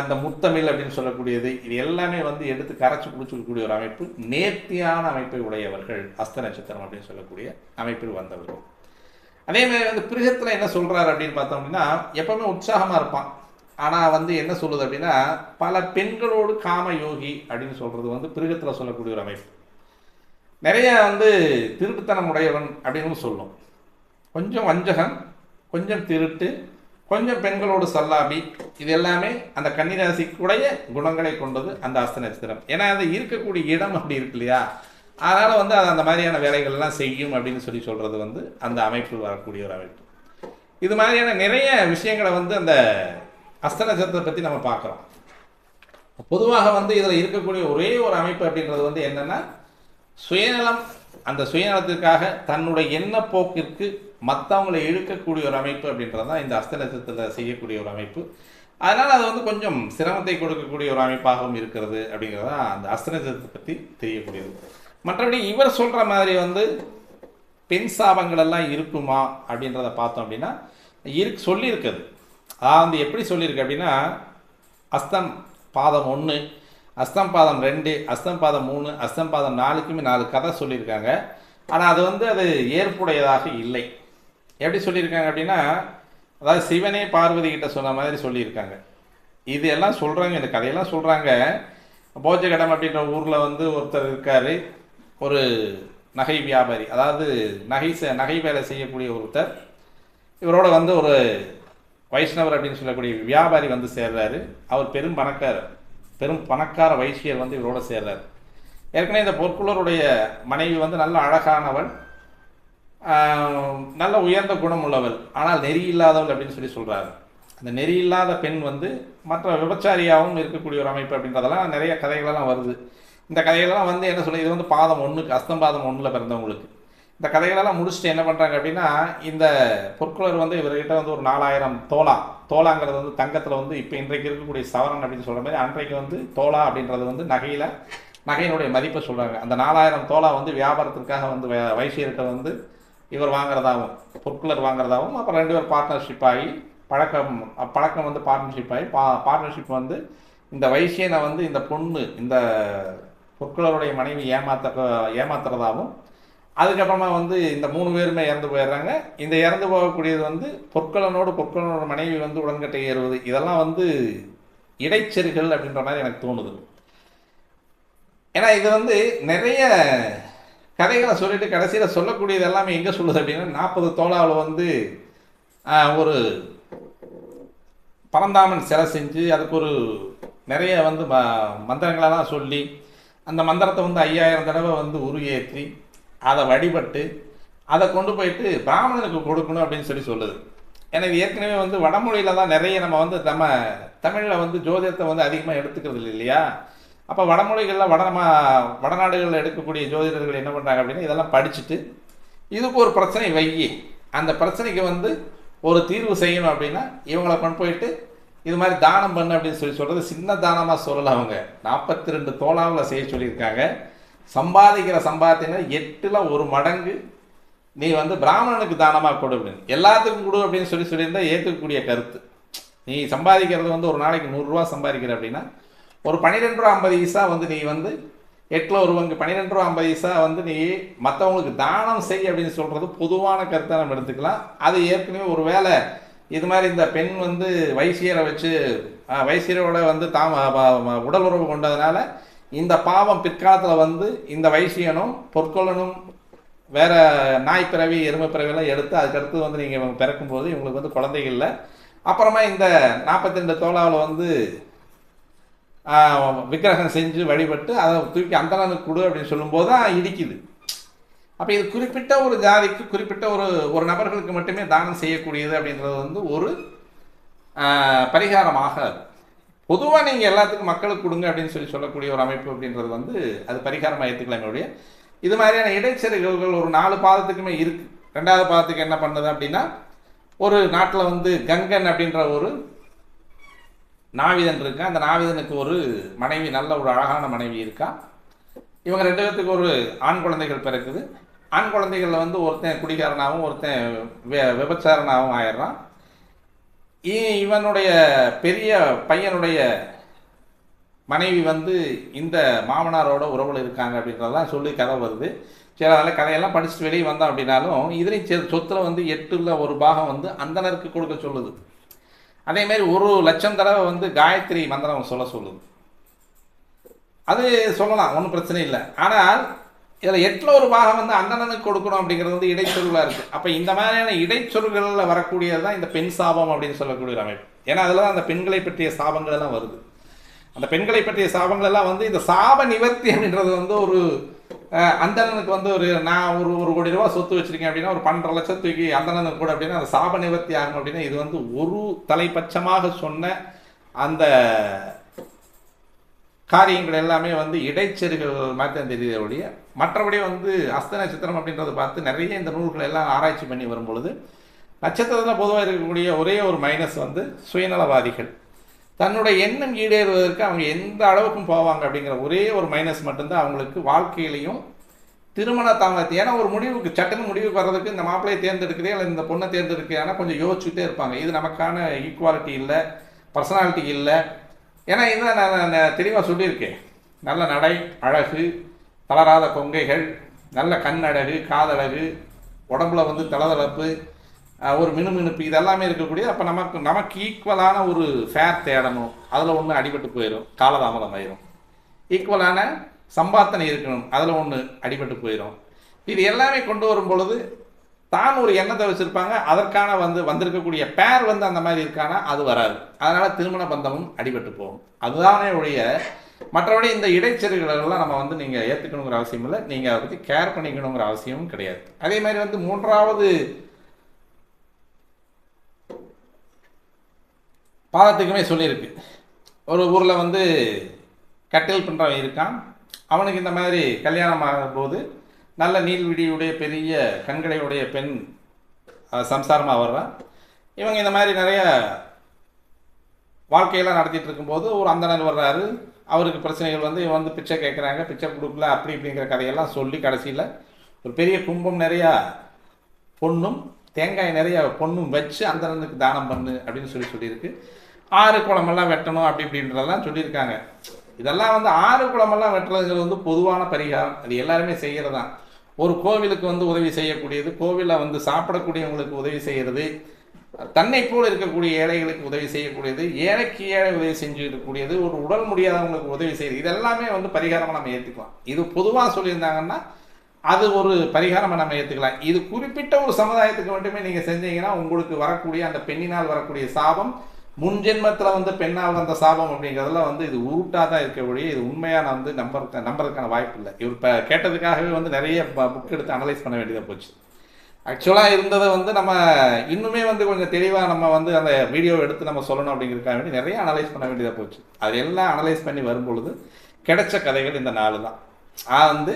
இந்த முத்தமிழ் அப்படின்னு சொல்லக்கூடியது, இது எல்லாமே எடுத்து கரைச்சி பிடிச்சிக்கக்கூடிய ஒரு அமைப்பு. நேர்த்தியான அமைப்பை உடையவர்கள் அஸ்த நட்சத்திரம் அப்படின்னு சொல்லக்கூடிய அமைப்பில் வந்தவர்கள். அதே மாதிரி பிருகத்தில் என்ன சொல்கிறார் அப்படின்னு பார்த்தோம் அப்படின்னா எப்பவுமே உற்சாகமாக இருப்பான். ஆனால் என்ன சொல்லுது அப்படின்னா பல பெண்களோடு காம யோகி அப்படின்னு சொல்கிறது பிருகத்தில் சொல்லக்கூடிய ஒரு அமைப்பு. நிறைய திருட்டுத்தனம் உடையவன் அப்படின்னு சொல்லும். கொஞ்சம் வஞ்சகம், கொஞ்சம் திருட்டு, கொஞ்சம் பெண்களோடு சல்லாபி, இது எல்லாமே அந்த கன்னிராசிக்குடைய குணங்களை கொண்டது அந்த அஸ்த நட்சத்திரம். ஏன்னா அது இருக்கக்கூடிய இடம் அப்படி இருக்கு இல்லையா, அதனால் அது அந்த மாதிரியான வேலைகள்லாம் செய்யும் அப்படின்னு சொல்கிறது அந்த அமைப்பில் வரக்கூடிய ஒரு அமைப்பு. இது மாதிரியான நிறைய விஷயங்களை அந்த அஸ்த நட்சத்திரத்தை பற்றி நம்ம பார்க்குறோம். பொதுவாக இதில் இருக்கக்கூடிய ஒரே ஒரு அமைப்பு அப்படின்றது என்னென்னா சுயநலம். அந்த சுயநலத்திற்காக தன்னுடைய எண்ண போக்கிற்கு மற்றவங்களை இழுக்கக்கூடிய ஒரு அமைப்பு அப்படின்றது தான் இந்த அஸ்த நட்சத்திரத்தில் செய்யக்கூடிய ஒரு அமைப்பு. அதனால் அது கொஞ்சம் சிரமத்தை கொடுக்கக்கூடிய ஒரு அமைப்பாகவும் இருக்கிறது அப்படிங்கிறது தான் அந்த அஸ்த நட்சத்திரத்தை பற்றி தெரியக்கூடியது. மற்றபடி இவர் சொல்கிற மாதிரி பெண் சாபங்கள் எல்லாம் இருக்குமா அப்படின்றத பார்த்தோம் அப்படின்னா சொல்லியிருக்குது. அதாவது எப்படி சொல்லியிருக்கு அப்படின்னா அஸ்தம் பாதம் 1, அஸ்தம் பாதம் 2, அஸ்தம் பாதம் 3, அஸ்தம் பாதம் 4க்குமே 4 கதை சொல்லியிருக்காங்க. ஆனால் அது அது ஏற்புடையதாக இல்லை. எப்படி சொல்லியிருக்காங்க அப்படின்னா அதாவது சிவனே பார்வதி கிட்ட சொன்ன மாதிரி சொல்லியிருக்காங்க. இது எல்லாம் சொல்கிறாங்க, இந்த கதையெல்லாம் சொல்கிறாங்க. போஜகடம் அப்படின்ற ஊரில் ஒருத்தர் இருக்கார், ஒரு நகை வியாபாரி, அதாவது நகை வேலை செய்யக்கூடிய ஒருத்தர். இவரோட ஒரு வைஷ்ணவர் அப்படின்னு சொல்லக்கூடிய வியாபாரி சேர்றாரு. அவர் பெரும் பணக்கார வைசியர் இவரோட சேர்றாரு. ஏற்கனவே இந்த பொற்குளருடைய மனைவி நல்ல அழகானவள், நல்ல உயர்ந்த குணம் உள்ளவள், ஆனால் நெறி இல்லாதவள் அப்படின்னு சொல்லி சொல்கிறாரு. அந்த நெறி இல்லாத பெண் வந்து மற்ற விபச்சாரியாகவும் இருக்கக்கூடிய ஒரு அமைப்பு அப்படின்றதெல்லாம் நிறைய கதைகளெல்லாம் வருது. இந்த கதைகளெல்லாம் வந்து என்ன சொல்ல, இது வந்து பாதம் ஒன்றுக்கு, அஸ்தம்பாதம் ஒன்றில் பிறந்தவங்களுக்கு. இந்த கதைகளெல்லாம் முடிச்சுட்டு என்ன பண்ணுறாங்க அப்படின்னா, இந்த பொற்குலர் வந்து இவர்கிட்ட வந்து ஒரு 4000 தோலாங்கிறது வந்து தங்கத்தில் வந்து இப்போ இன்றைக்கு இருக்கக்கூடிய சவரன் அப்படின்னு சொல்கிற மாதிரி, அன்றைக்கு வந்து தோலா அப்படின்றது வந்து நகையினுடைய மதிப்பை சொல்கிறாங்க. அந்த 4000 தோலா வந்து வியாபாரத்திற்காக வந்து வைசியர்கிட்ட வந்து இவர் வாங்குறதாகவும் பொற்குலர் வாங்குறதாகவும், அப்புறம் 2 பேர் பார்ட்னர்ஷிப் ஆகி பழக்கம் வந்து பார்ட்னர்ஷிப் ஆகி பார்ட்னர்ஷிப் வந்து இந்த வைசியனை வந்து இந்த பொண்ணு இந்த பொற்குலருடைய மனைவி ஏமாத்துறதாகவும், அதுக்கப்புறமா வந்து இந்த 3 பேருமே இறந்து போயிடுறாங்க. இந்த இறந்து போகக்கூடியது வந்து பொற்குலனோட மனைவி வந்து உடன்கட்டை ஏறுவது, இதெல்லாம் வந்து இடைச்செருகள் அப்படின்ற மாதிரி எனக்கு தோணுது. ஏன்னா இது வந்து நிறைய கதைகளை சொல்லிட்டு கடைசியில் சொல்லக்கூடியது எல்லாமே எங்கே சொல்லுது அப்படின்னா, 40 தோலாவில் வந்து ஒரு பரந்தாமன் சிலை செஞ்சு அதுக்கு ஒரு நிறைய வந்து மந்திரங்களெல்லாம் சொல்லி, அந்த மந்திரத்தை வந்து 5000 தடவை வந்து உருகேற்றி அதை வழிபட்டு அதை கொண்டு போயிட்டு பிராமணனுக்கு கொடுக்கணும் அப்படின்னு சொல்லி சொல்லுது. ஏன்னா இது ஏற்கனவே வந்து வடமொழியில் தான் நிறைய நம்ம வந்து தமிழில் வந்து ஜோதிடத்தை வந்து அதிகமாக எடுத்துக்கிறது இல்லையா. அப்போ வடமொழிகளில் வடநாடுகளில் எடுக்கக்கூடிய ஜோதிடர்கள் என்ன பண்ணுறாங்க அப்படின்னா, இதெல்லாம் படிச்சுட்டு இதுக்கு ஒரு பிரச்சனை அந்த பிரச்சனைக்கு வந்து ஒரு தீர்வு செய்யணும் அப்படின்னா இவங்களை கொண்டு போயிட்டு இது மாதிரி தானம் பண்ணு அப்படின்னு சொல்லி சொல்கிறது சின்ன தானமாக சொல்லலை. அவங்க 42 தோலாவில் செய்ய சொல்லியிருக்காங்க. சம்பாதிக்கிற சம்பாத்தினா 8ல் 1 மடங்கு நீ வந்து பிராமணனுக்கு தானமாக கொடு அப்படின்னு, எல்லாத்துக்கும் கொடு அப்படின்னு சொல்லியிருந்தா ஏற்றுக்கக்கூடிய கருத்து. நீ சம்பாதிக்கிறது வந்து ஒரு நாளைக்கு 100 ரூபா சம்பாதிக்கிற அப்படின்னா ஒரு 12 ரூபா 50 பைசா வந்து நீ வந்து 8ல் 1 பங்கு 12 ரூபா 50 பைசா வந்து நீ மற்றவங்களுக்கு தானம் செய் அப்படின்னு சொல்கிறது பொதுவான கருத்தை நம்ம எடுத்துக்கலாம். அது ஏற்கனவே ஒரு வேளை இது மாதிரி இந்த பெண் வந்து வைசியரோட வந்து உடல் உறவு கொண்டதுனால இந்த பாவம் பிற்காலத்தில் வந்து இந்த வைசியனும் பொற்கொள்ளனும் வேற நாய் பிறவி எருமை பிறவியெல்லாம் எடுத்து அதுக்கடுத்து வந்து நீங்கள் பிறக்கும்போது இவங்களுக்கு வந்து குழந்தைகள் இல்லை. அப்புறமா இந்த 42 தோலாவில் வந்து விக்கிரகம் செஞ்சு வழிபட்டு அதை தூக்கி அந்தணனுக்கு கொடு அப்படின்னு சொல்லும்போது தான் இடிக்குது. அப்போ இது குறிப்பிட்ட ஒரு ஜாதிக்கு குறிப்பிட்ட ஒரு நபர்களுக்கு மட்டுமே தானம் செய்யக்கூடியது அப்படின்றது வந்து ஒரு பரிகாரமாக பொதுவாக நீங்கள் எல்லாத்துக்கும் மக்களுக்கு கொடுங்க அப்படின்னு சொல்லக்கூடிய ஒரு அமைப்பு அப்படின்றது வந்து அது பரிகாரமாக ஏற்றுக்கலாமே. இது மாதிரியான இடைச்செருகல்கள் ஒரு 4 பாதத்துக்குமே இருக்குது. 2வது பாதத்துக்கு என்ன பண்ணுது அப்படின்னா, ஒரு நாட்டில் வந்து கங்கன் அப்படின்ற ஒரு நாவிதன் இருக்கா. அந்த நாவிதனுக்கு ஒரு மனைவி, நல்ல ஒரு அழகான மனைவி இருக்கா. இவங்க 2 பேர்த்துக்கு ஒரு ஆண் குழந்தைகள் பிறக்குது. ஆண் குழந்தைகளில் வந்து ஒருத்தன் குடிகாரனாகவும் ஒருத்தன் விபச்சாரனாகவும் ஆயிடுறான். இவனுடைய பெரிய பையனுடைய மனைவி வந்து இந்த மாமனாரோட உறவில் இருக்காங்க அப்படின்றதெல்லாம் சொல்லி கதை வருது. சரி, அதனால் கதையெல்லாம் படிச்சுட்டு வெளியே வந்தோம் அப்படின்னாலும் இதுலேயும் சொத்தில் வந்து 8ல் 1 பாகம் வந்து அந்தனருக்கு கொடுக்க சொல்லுது. அதேமாரி 1,00,000 தடவை வந்து காயத்ரி மந்திரம் சொல்லுது. அது சொல்லலாம், ஒன்றும் பிரச்சனை இல்லை. ஆனால் இதில் 8ல் 1 பாகம் வந்து அந்தணனுக்கு கொடுக்கணும் அப்படிங்கிறது வந்து இடைச்சொல்லாக இருக்குது. அப்போ இந்த மாதிரியான இடைச்சொல்களில் வரக்கூடியது தான் இந்த பெண் சாபம் அப்படின்னு சொல்லக்கூடிய அமைப்பு. ஏன்னா அதில் தான் அந்த பெண்களை பற்றிய சாபங்கள் எல்லாம் வருது. அந்த பெண்களை பற்றிய சாபங்கள் எல்லாம் வந்து இந்த சாப நிவர்த்தி அப்படின்றது வந்து ஒரு அந்தணனுக்கு வந்து நான் ஒரு கோடி ரூபா சொத்து வச்சிருக்கேன் அப்படின்னா ஒரு 12 லட்சம் தூக்கி அந்தணனுக்கு கூட அப்படின்னா அந்த சாப நிவர்த்தி ஆகும் அப்படின்னா இது வந்து ஒரு தலைப்பட்சமாக சொன்ன அந்த காரியங்கள் எல்லாமே வந்து இடைச்செருகள் மாதிரி தான் தெரியுதே ஒழிய மற்றபடி வந்து அஸ்த நட்சத்திரம் அப்படின்றத பார்த்து நிறைய இந்த நூல்கள் எல்லாம் ஆராய்ச்சி பண்ணி வரும்பொழுது நட்சத்திரத்தில் பொதுவாக இருக்கக்கூடிய ஒரே ஒரு மைனஸ் வந்து சுயநலவாதிகள். தன்னுடைய எண்ணம் ஈடேறுவதற்கு அவங்க எந்த அளவுக்கும் போவாங்க அப்படிங்கிற ஒரே ஒரு மைனஸ் மட்டும்தான் அவங்களுக்கு வாழ்க்கையிலையும் திருமண தாமதத்தை. ஏன்னா ஒரு முடிவுக்கு சட்டுன்னு முடிவுக்கு வர்றதுக்கு இந்த மாப்பிள்ளையை தேர்ந்தெடுக்கிறே இல்லை இந்த பொண்ணை தேர்ந்தெடுக்கிறேன்னா கொஞ்சம் யோசிச்சுட்டே இருப்பாங்க. இது நமக்கான ஈக்குவாலிட்டி இல்லை, பர்சனாலிட்டி இல்லை. ஏன்னா இதுதான் நான் தெளிவாக சொல்லியிருக்கேன். நல்ல நடை, அழகு, தளராத கொங்கைகள், நல்ல கண்ணழகு, காதழகு, உடம்புல வந்து தளதளப்பு, ஒரு மினுமினுப்பு, இதெல்லாமே இருக்கக்கூடிய. அப்போ நமக்கு ஈக்குவலான ஒரு ஃபேர் தேடணும். அதில் ஒன்று அடிபட்டு போயிடும், காலதாமதம் ஆயிரும். ஈக்குவலான சம்பாத்தனை இருக்கணும், அதில் ஒன்று அடிபட்டு போயிடும். இது எல்லாமே கொண்டு வரும் பொழுது தான் ஒரு எண்ணத்தை வச்சுருப்பாங்க. அதற்கான வந்திருக்கக்கூடிய பேர் வந்து அந்த மாதிரி இருக்கானா அது வராது. அதனால் திருமண பந்தமும் அடிபட்டு போகும். அதுதானே ஒழிய மற்றபடி இந்த இடைச்செருகளெல்லாம் நம்ம வந்து நீங்கள் ஏற்றுக்கணுங்கிற அவசியம் இல்லை, நீங்கள் அதை பற்றி கேர் பண்ணிக்கணுங்கிற அவசியமும் கிடையாது. அதே மாதிரி வந்து மூன்றாவது பாதத்துக்குமே சொல்லியிருக்கு. ஒரு ஊரில் வந்து கட்டில் பண்ணுறவன் இருக்கான், அவனுக்கு இந்த மாதிரி கல்யாணம் ஆகும்போது நல்ல நீள்விடியுடைய பெரிய கண்களையுடைய பெண் சம்சாரமாக வர்றான். இவங்க இந்த மாதிரி நிறைய வாழ்க்கையெல்லாம் நடத்திட்டு இருக்கும்போது ஒரு அந்தணர் வர்றாரு. அவருக்கு பிரச்சனைகள் வந்து இவன் வந்து பிச்சை கேட்குறாங்க, பிச்சை கொடுக்கல, அப்படி இப்படிங்கிற கதையெல்லாம் சொல்லி கடைசியில் ஒரு பெரிய கும்பம் நிறையா பொண்ணும் தேங்காய் நிறைய பொண்ணும் வச்சு அந்தணனுக்கு தானம் பண்ணு அப்படின்னு சொல்லியிருக்கு. 6 குளமெல்லாம் வெட்டணும் அப்படி இப்படின்றதெல்லாம் சொல்லியிருக்காங்க. இதெல்லாம் வந்து 6 குளமெல்லாம் வெட்டுறதுங்கிறது வந்து பொதுவான பரிகாரம், அது எல்லாருமே செய்கிறது தான். ஒரு கோவிலுக்கு வந்து உதவி செய்யக்கூடியது, கோவிலில் வந்து சாப்பிடக்கூடியவங்களுக்கு உதவி செய்கிறது, தன்னை போல் இருக்கக்கூடிய ஏழைகளுக்கு உதவி செய்யக்கூடியது, ஏழைக்கு ஏழை உதவி செஞ்சு இருக்கக்கூடியது, ஒரு உடல் முடியாதவங்களுக்கு உதவி செய்யுது, இதெல்லாமே வந்து பரிகாரமாக நம்ம ஏற்றுக்கலாம். இது பொதுவாக சொல்லியிருந்தாங்கன்னா அது ஒரு பரிகாரமாக நம்ம ஏற்றுக்கலாம். இது குறிப்பிட்ட ஒரு சமுதாயத்துக்கு மட்டுமே நீங்கள் செஞ்சீங்கன்னா உங்களுக்கு வரக்கூடிய அந்த பெண்ணினால் வரக்கூடிய சாபம் முன்ஜென்மத்தில் வந்து பெண்ணால் வந்த சாபம் அப்படிங்கிறதுலாம் வந்து இது உருட்டாக தான் இருக்க ஒழிய இது உண்மையாக வந்து நம்புறதுக்கான வாய்ப்பு இல்லை. இவர் இப்போ கேட்டதுக்காகவே வந்து நிறைய புக் எடுத்து அனலைஸ் பண்ண வேண்டியதாக போச்சு. ஆக்சுவலாக இருந்ததை வந்து நம்ம இன்னுமே வந்து கொஞ்சம் தெளிவாக நம்ம வந்து அந்த வீடியோவை எடுத்து நம்ம சொல்லணும் அப்படிங்கிறதுக்காக வேண்டி நிறைய அனலைஸ் பண்ண வேண்டியதாக போச்சு. அது எல்லாம் அனலைஸ் பண்ணி வரும்பொழுது கிடைச்ச கதைகள் இந்த 4 தான். வந்து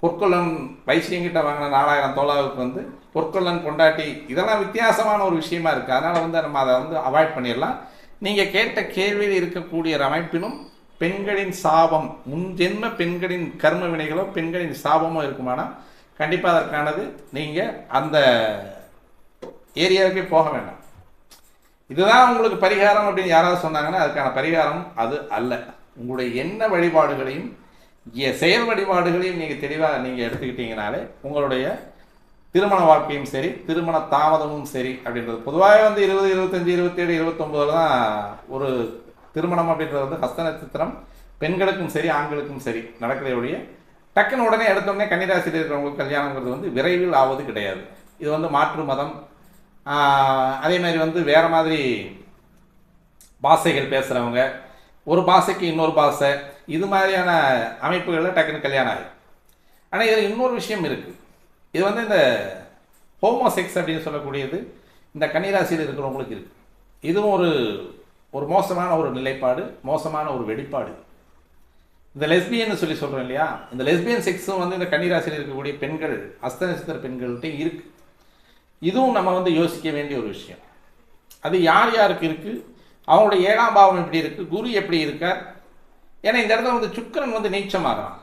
பொற்கொள்ளன் வைசியங்கிட்ட வாங்கின 4000 தோலாவுக்கு வந்து பொற்கொள்ளன் கொண்டாட்டி, இதெல்லாம் வித்தியாசமான ஒரு விஷயமா இருக்குது. அதனால் வந்து நம்ம அதை வந்து அவாய்ட் பண்ணிடலாம். நீங்கள் கேட்ட கேள்வியில் இருக்கக்கூடிய அமைப்பிலும் பெண்களின் சாபம், முன்ஜென்ம பெண்களின் கர்ம வினைகளோ பெண்களின் சாபமோ இருக்குமானா கண்டிப்பாக அதற்கானது நீங்கள் அந்த ஏரியாவுக்கே போக வேண்டாம். இதுதான் உங்களுக்கு பரிகாரம் அப்படின்னு யாராவது சொன்னாங்கன்னா அதுக்கான பரிகாரம் அது அல்ல. உங்களுடைய எண்ண வழிபாடுகளையும் செயல் வழிபாடுகளையும் நீங்கள் தெளிவாக நீங்கள் எடுத்துக்கிட்டீங்கனாலே உங்களுடைய திருமண வாழ்க்கையும் சரி, திருமண தாமதமும் சரி அப்படின்றது பொதுவாக வந்து 20, 25, 27, 29 தான் ஒரு திருமணம் அப்படின்றது வந்து ஹஸ்த நட்சத்திரம் பெண்களுக்கும் சரி ஆண்களுக்கும் சரி நடக்கிறதைய டக்குன்னு உடனே எடுத்தோடனே கன்னிராசியில் இருக்கிறவங்களுக்கு கல்யாணங்கிறது வந்து விரைவில் ஆவது கிடையாது. இது வந்து மாற்று மதம், அதே மாதிரி வந்து வேறு மாதிரி பாஷைகள் பேசுகிறவங்க, ஒரு பாஷைக்கு இன்னொரு பாஷை, இது மாதிரியான அமைப்புகளில் டக்குன்னு கல்யாணம் ஆகும். ஆனால் இதில் இன்னொரு விஷயம் இருக்குது. இது வந்து இந்த ஹோமோசெக்ஸ் அப்படின்னு சொல்லக்கூடியது இந்த கன்னிராசியில் இருக்கிறவங்களுக்கு இருக்குது. இதுவும் ஒரு மோசமான ஒரு நிலைப்பாடு, மோசமான ஒரு வெளிப்பாடு. இந்த லெஸ்பியன்னு சொல்லி சொல்கிறோம் இல்லையா, இந்த லெஸ்பியன் செக்ஸும் வந்து இந்த கன்னிராசியில் இருக்கக்கூடிய பெண்கள் ஹஸ்த நட்சத்திர பெண்கள்கிட்ட இருக்குது. இதுவும் நம்ம வந்து யோசிக்க வேண்டிய ஒரு விஷயம். அது யார் யாருக்கு இருக்குது, அவங்களுடைய 7ஆம் பாவம் எப்படி இருக்குது, குரு எப்படி இருக்கார். ஏன்னா இந்த இடத்துல வந்து சுக்கிரன் வந்து நீச்சமாகறான்.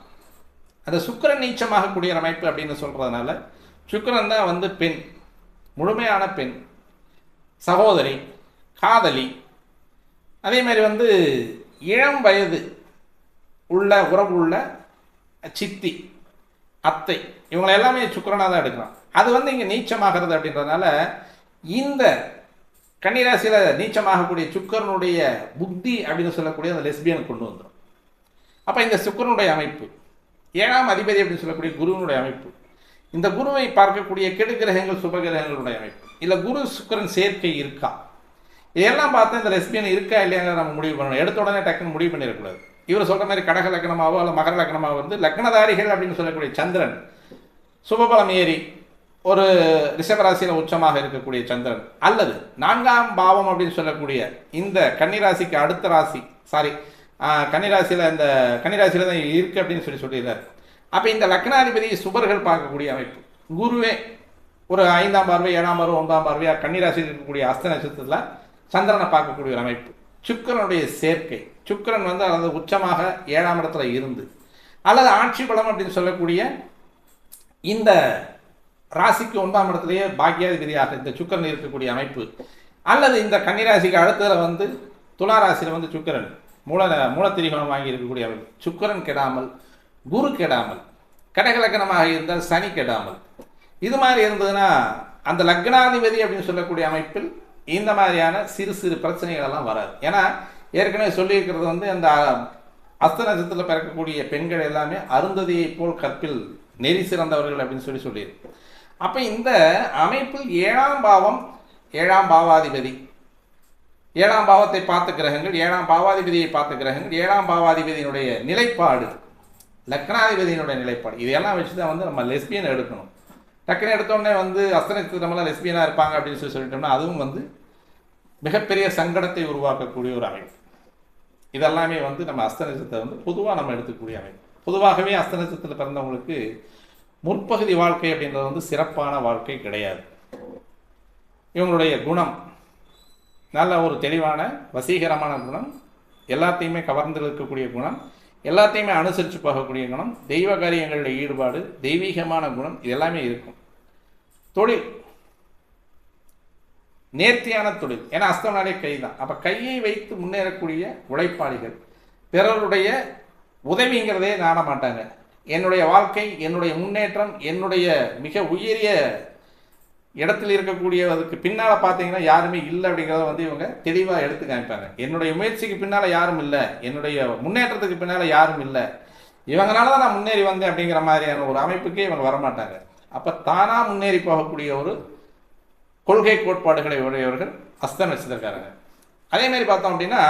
அந்த சுக்கிரன் நீச்சமாகக்கூடிய அமைப்பு அப்படின்னு சொல்கிறதுனால சுக்கிரன் தான் வந்து பெண், முழுமையான பெண், சகோதரி, காதலி, அதே மாதிரி வந்து இளம் வயது உள்ள உறவு உள்ள சித்தி, அத்தை, இவங்களை எல்லாமே சுக்கிரனாக தான் எடுக்கிறான். அது வந்து இங்கே நீச்சமாகிறது அப்படின்றதுனால இந்த கன்னிராசியில் நீச்சமாகக்கூடிய சுக்கிரனுடைய புத்தி அப்படின்னு சொல்லக்கூடிய அந்த லெஸ்பியனை கொண்டு வந்துடும். அப்போ இந்த சுக்கிரனுடைய அமைப்பு 7ஆம் அதிபதி அப்படின்னு சொல்லக்கூடிய குருவனுடைய அமைப்பு, இந்த குருவை பார்க்கக்கூடிய கெடுகிரகங்கள் சுபகிரகங்களுடைய அமைப்பு, இல்லை குரு சுக்கிரன் சேர்க்கை இருக்கா, இதெல்லாம் பார்த்து இந்த லெஸ்பியன் இருக்கா இல்லையாங்க நம்ம முடிவு பண்ணணும். எடுத்த உடனே டக்குன்னு முடிவு பண்ணிடக்கூடாது. இவர் சொல்கிற மாதிரி கடக லக்னமாவோ அல்ல மகர லக்னமாவோ வந்து லக்னதாரிகள் அப்படின்னு சொல்லக்கூடிய சந்திரன் சுபபலம் ஏறி ஒரு ரிஷபராசியில் உச்சமாக இருக்கக்கூடிய சந்திரன், அல்லது 4ஆம் பாவம் அப்படின்னு சொல்லக்கூடிய இந்த கன்னிராசிக்கு அடுத்த ராசி, கன்னிராசியில் இந்த கன்னிராசியில் தான் இருக்குது அப்படின்னு சொல்லிடுறாரு. அப்போ இந்த லக்னாதிபதி சுபர்கள் பார்க்கக்கூடிய அமைப்பு, குருவே ஒரு 5ஆம் பார்வை 7ஆம் பார்வை 9ஆம் பார்வையாக கன்னிராசியில் இருக்கக்கூடிய ஹஸ்த நட்சத்திரத்தில் சந்திரனை பார்க்கக்கூடிய ஒரு அமைப்பு, சுக்கிரனுடைய சேர்க்கை, சுக்கிரன் வந்து அது உச்சமாக 7ஆம் இடத்துல இருந்து, அல்லது ஆட்சி பலம் அப்படின்னு சொல்லக்கூடிய இந்த ராசிக்கு 9ஆம் இடத்துலையே பாக்கியாதிபதியாக இந்த சுக்கிரன் இருக்கக்கூடிய அமைப்பு, அல்லது இந்த கன்னிராசிக்கு அடுத்ததில் வந்து துலா ராசியில் வந்து சுக்கிரன் மூலத்திரிகோணம் வாங்கி இருக்கக்கூடிய அமைப்பு, சுக்கிரன் கெடாமல் குரு கெடாமல், கடகலக்கணமாக இருந்தால் சனி கெடாமல், இது மாதிரி இருந்ததுன்னா அந்த லக்னாதிபதி அப்படின்னு சொல்லக்கூடிய அமைப்பில் இந்த மாதிரியான சிறு சிறு பிரச்சனைகள் எல்லாம் வராது. ஏன்னா ஏற்கனவே சொல்லியிருக்கிறது வந்து அந்த ஹஸ்த நட்சத்திரத்தில் பிறக்கக்கூடிய பெண்கள் எல்லாமே அருந்ததியை போல் கற்பில் நெறி சிறந்தவர்கள் அப்படின்னு சொல்லியிருக்கு. அப்போ இந்த அமைப்பில் 7ஆம் பாவம் 7ஆம் பாவாதிபதி 7ஆம் பாவத்தை பார்த்த கிரகங்கள், 7ஆம் பாவாதிபதியை பார்த்த கிரகங்கள், 7ஆம் பாவாதிபதியினுடைய நிலைப்பாடு, லக்னாதிபதியினுடைய நிலைப்பாடு, இதையெல்லாம் வச்சு தான் வந்து நம்ம லெஸ்பியன் எடுக்கணும். டக்குன்னு எடுத்தோடனே வந்து அஸ்த நட்சத்திரமெல்லாம் லெஸ்பியனாக இருப்பாங்க அப்படின்னு சொல்லிட்டோம்னா அதுவும் வந்து மிகப்பெரிய சங்கடத்தை உருவாக்கக்கூடிய ஒரு அமைப்பு. இதெல்லாமே வந்து நம்ம அஸ்த நட்சத்திரத்தை வந்து பொதுவாக நம்ம எடுத்துக்கூடிய அமைப்பு. பொதுவாகவே அஸ்த நட்சத்திரத்தில் பிறந்தவங்களுக்கு முற்பகுதி வாழ்க்கை அப்படின்றது வந்து சிறப்பான வாழ்க்கை கிடையாது. இவங்களுடைய குணம் நல்ல ஒரு தெளிவான வசீகரமான குணம், எல்லாத்தையுமே கவர்ந்து இருக்கக்கூடிய குணம், எல்லாத்தையுமே அனுசரித்து போகக்கூடிய குணம், தெய்வ காரியங்களில் ஈடுபாடு, தெய்வீகமான குணம், இது எல்லாமே இருக்கும். தொழில் நேர்த்தியான தொழில், ஏன்னா அஸ்தம்னாலே கை தான். அப்போ கையை வைத்து முன்னேறக்கூடிய உழைப்பாளிகள், பிறருடைய உதவிங்கிறதே நாட மாட்டாங்க. என்னுடைய வாழ்க்கை, என்னுடைய முன்னேற்றம், என்னுடைய மிக உயரிய இடத்துல இருக்கக்கூடியதுக்கு பின்னால் பார்த்தீங்கன்னா யாருமே இல்லை அப்படிங்கிறத வந்து இவங்க தெளிவாக எடுத்து காமிப்பாங்க. என்னுடைய முயற்சிக்கு பின்னால் யாரும் இல்லை, என்னுடைய முன்னேற்றத்துக்கு பின்னால் யாரும் இல்லை, இவங்களால தான் நான் முன்னேறி வந்தேன் அப்படிங்கிற மாதிரியான ஒரு அமைப்புக்கே இவங்க வரமாட்டாங்க. அப்போ தானாக முன்னேறி போகக்கூடிய ஒரு கொள்கை கோட்பாடுகளை உடையவர்கள் அஸ்த நட்சத்திரக்காரங்க. அதே மாதிரி பார்த்தோம் அப்படின்னா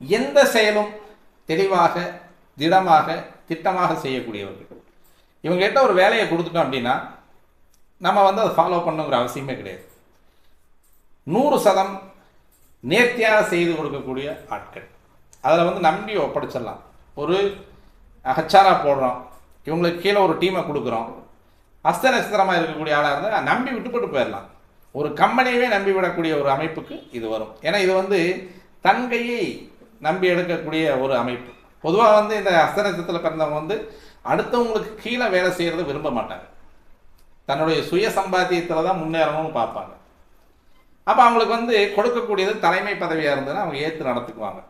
எந்த செயலும் தெளிவாக, திடமாக, திட்டமாக செய்யக்கூடியவர்கள். இவங்ககிட்ட ஒரு வேலையை கொடுத்துட்டோம் அப்படின்னா நம்ம வந்து அதை ஃபாலோ பண்ணுங்கிற அவசியமே கிடையாது. 100% நேர்த்தியாக செய்து கொடுக்கக்கூடிய ஆட்கள். அதில் வந்து நம்பி ஒப்படைச்சிடலாம். ஒரு ஹச்சாரா போடுறோம், இவங்களுக்கு கீழே ஒரு டீமை கொடுக்குறோம், அஸ்த நட்சத்திரமாக இருக்கக்கூடிய ஆளாக இருந்தால் நம்பி விட்டுப்பட்டு போயிடலாம். ஒரு கம்பெனியவே நம்பி விடக்கூடிய ஒரு அமைப்புக்கு இது வரும். ஏன்னா இது வந்து தன் கையை நம்பி எடுக்கக்கூடிய ஒரு அமைப்பு. பொதுவாக வந்து இந்த அஸ்த நட்சத்திரத்தில் பிறந்தவங்க வந்து அடுத்தவங்களுக்கு கீழே வேலை செய்கிறத விரும்ப மாட்டாங்க. தன்னுடைய சுய சம்பாத்தியத்தில் தான் முன்னேறணும்னு பார்ப்பாங்க. அப்போ அவங்களுக்கு வந்து கொடுக்கக்கூடியது தலைமை பதவியாக இருந்ததுன்னா அவங்க ஏற்று நடத்துக்குவாங்க.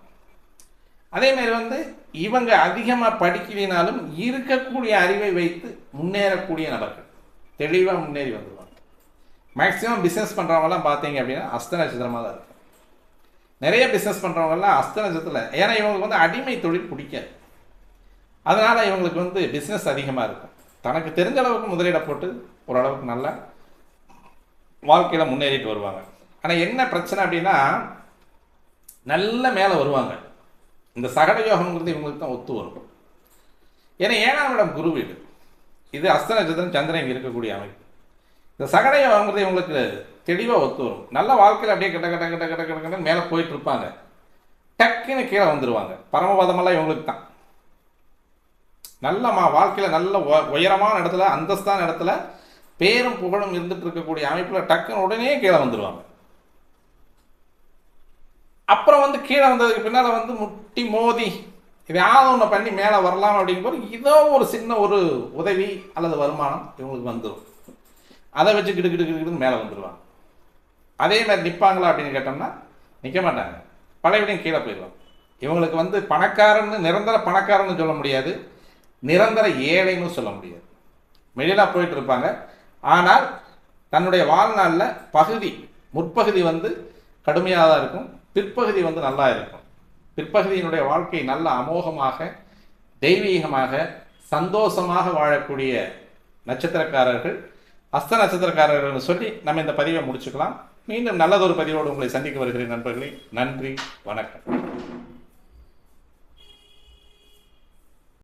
அதேமாரி வந்து இவங்க அதிகமாக படிக்கலினாலும் இருக்கக்கூடிய அறிவை வைத்து முன்னேறக்கூடிய நபர்கள் தெளிவாக முன்னேறி வந்துடுவாங்க. மேக்ஸிமம் பிஸ்னஸ் பண்ணுறவங்கலாம் பார்த்தீங்க அப்படின்னா அஸ்த நட்சத்திரமாக தான் இருக்கும். நிறைய பிஸ்னஸ் பண்ணுறவங்கலாம் அஸ்த நட்சத்திரத்தில், ஏன்னா இவங்களுக்கு வந்து அடிமை தொழில் பிடிக்காது. அதனால் இவங்களுக்கு வந்து பிஸ்னஸ் அதிகமாக இருக்கும். தனக்கு தெரிஞ்ச அளவுக்கு முதலீடை போட்டு ஓரளவுக்கு நல்ல வாழ்க்கையில் முன்னேறிட்டு வருவாங்க. ஆனால் என்ன பிரச்சனை அப்படின்னா நல்ல மேலே வருவாங்க. இந்த சகட யோகம்ங்கிறது இவங்களுக்கு தான் ஒத்து வரும். ஏன்னா 7ஆம் இடம் குரு வீடு, இது அஸ்த நட்சத்திரம், சந்திரன் இங்கே இருக்கக்கூடிய அமைப்பு. இந்த சகட யோகங்கிறது இவங்களுக்கு தெளிவாக ஒத்து வரும். நல்ல வாழ்க்கையில் அப்படியே கிட்ட கிட்ட கிட்ட கிட்ட கிட்ட மேலே போயிட்டு இருப்பாங்க, டக்குன்னு கீழே வந்துடுவாங்க. பரமபதமெல்லாம் இவங்களுக்கு தான். நல்ல வாழ்க்கையில் நல்ல உயரமான இடத்துல, அந்தஸ்தான இடத்துல பேரும் புகழும் இருந்துட்டு இருக்கக்கூடிய அமைப்பில் டக்குன்னு உடனே கீழே வந்துடுவாங்க. அப்புறம் வந்து கீழே வந்ததுக்கு பின்னால் வந்து முட்டி மோதி இதையாவது ஒன்று பண்ணி மேலே வரலாம் அப்படிங்கும்போது இதோ ஒரு சின்ன ஒரு உதவி அல்லது வருமானம் இவங்களுக்கு வந்துடும். அதை வச்சு கிடுக்கிட்டு மேலே வந்துடுவாங்க. அதே மாதிரி நிற்பாங்களா அப்படின்னு கேட்டோம்னா நிற்க மாட்டாங்க, பழையபடியும் கீழே போயிடுவாங்க. இவங்களுக்கு வந்து பணக்காரன்னு, நிரந்தர பணக்காரன்னு சொல்ல முடியாது, நிரந்தர ஏழைன்னு சொல்ல முடியாது. மெடிலாக போயிட்டு இருப்பாங்க. ஆனால் தன்னுடைய வாழ்நாளில் முற்பகுதி வந்து கடுமையாக தான் இருக்கும், பிற்பகுதி வந்து நல்லா இருக்கும். பிற்பகுதியினுடைய வாழ்க்கை நல்ல அமோகமாக, தெய்வீகமாக, சந்தோஷமாக வாழக்கூடிய நட்சத்திரக்காரர்கள் அஸ்த நட்சத்திரக்காரர்கள் சொல்லி நம்ம இந்த பதிவை முடிச்சுக்கலாம். மீண்டும் நல்லதொரு பதிவோடு உங்களை சந்திக்க வருகிறேன் நண்பர்களே. நன்றி, வணக்கம்.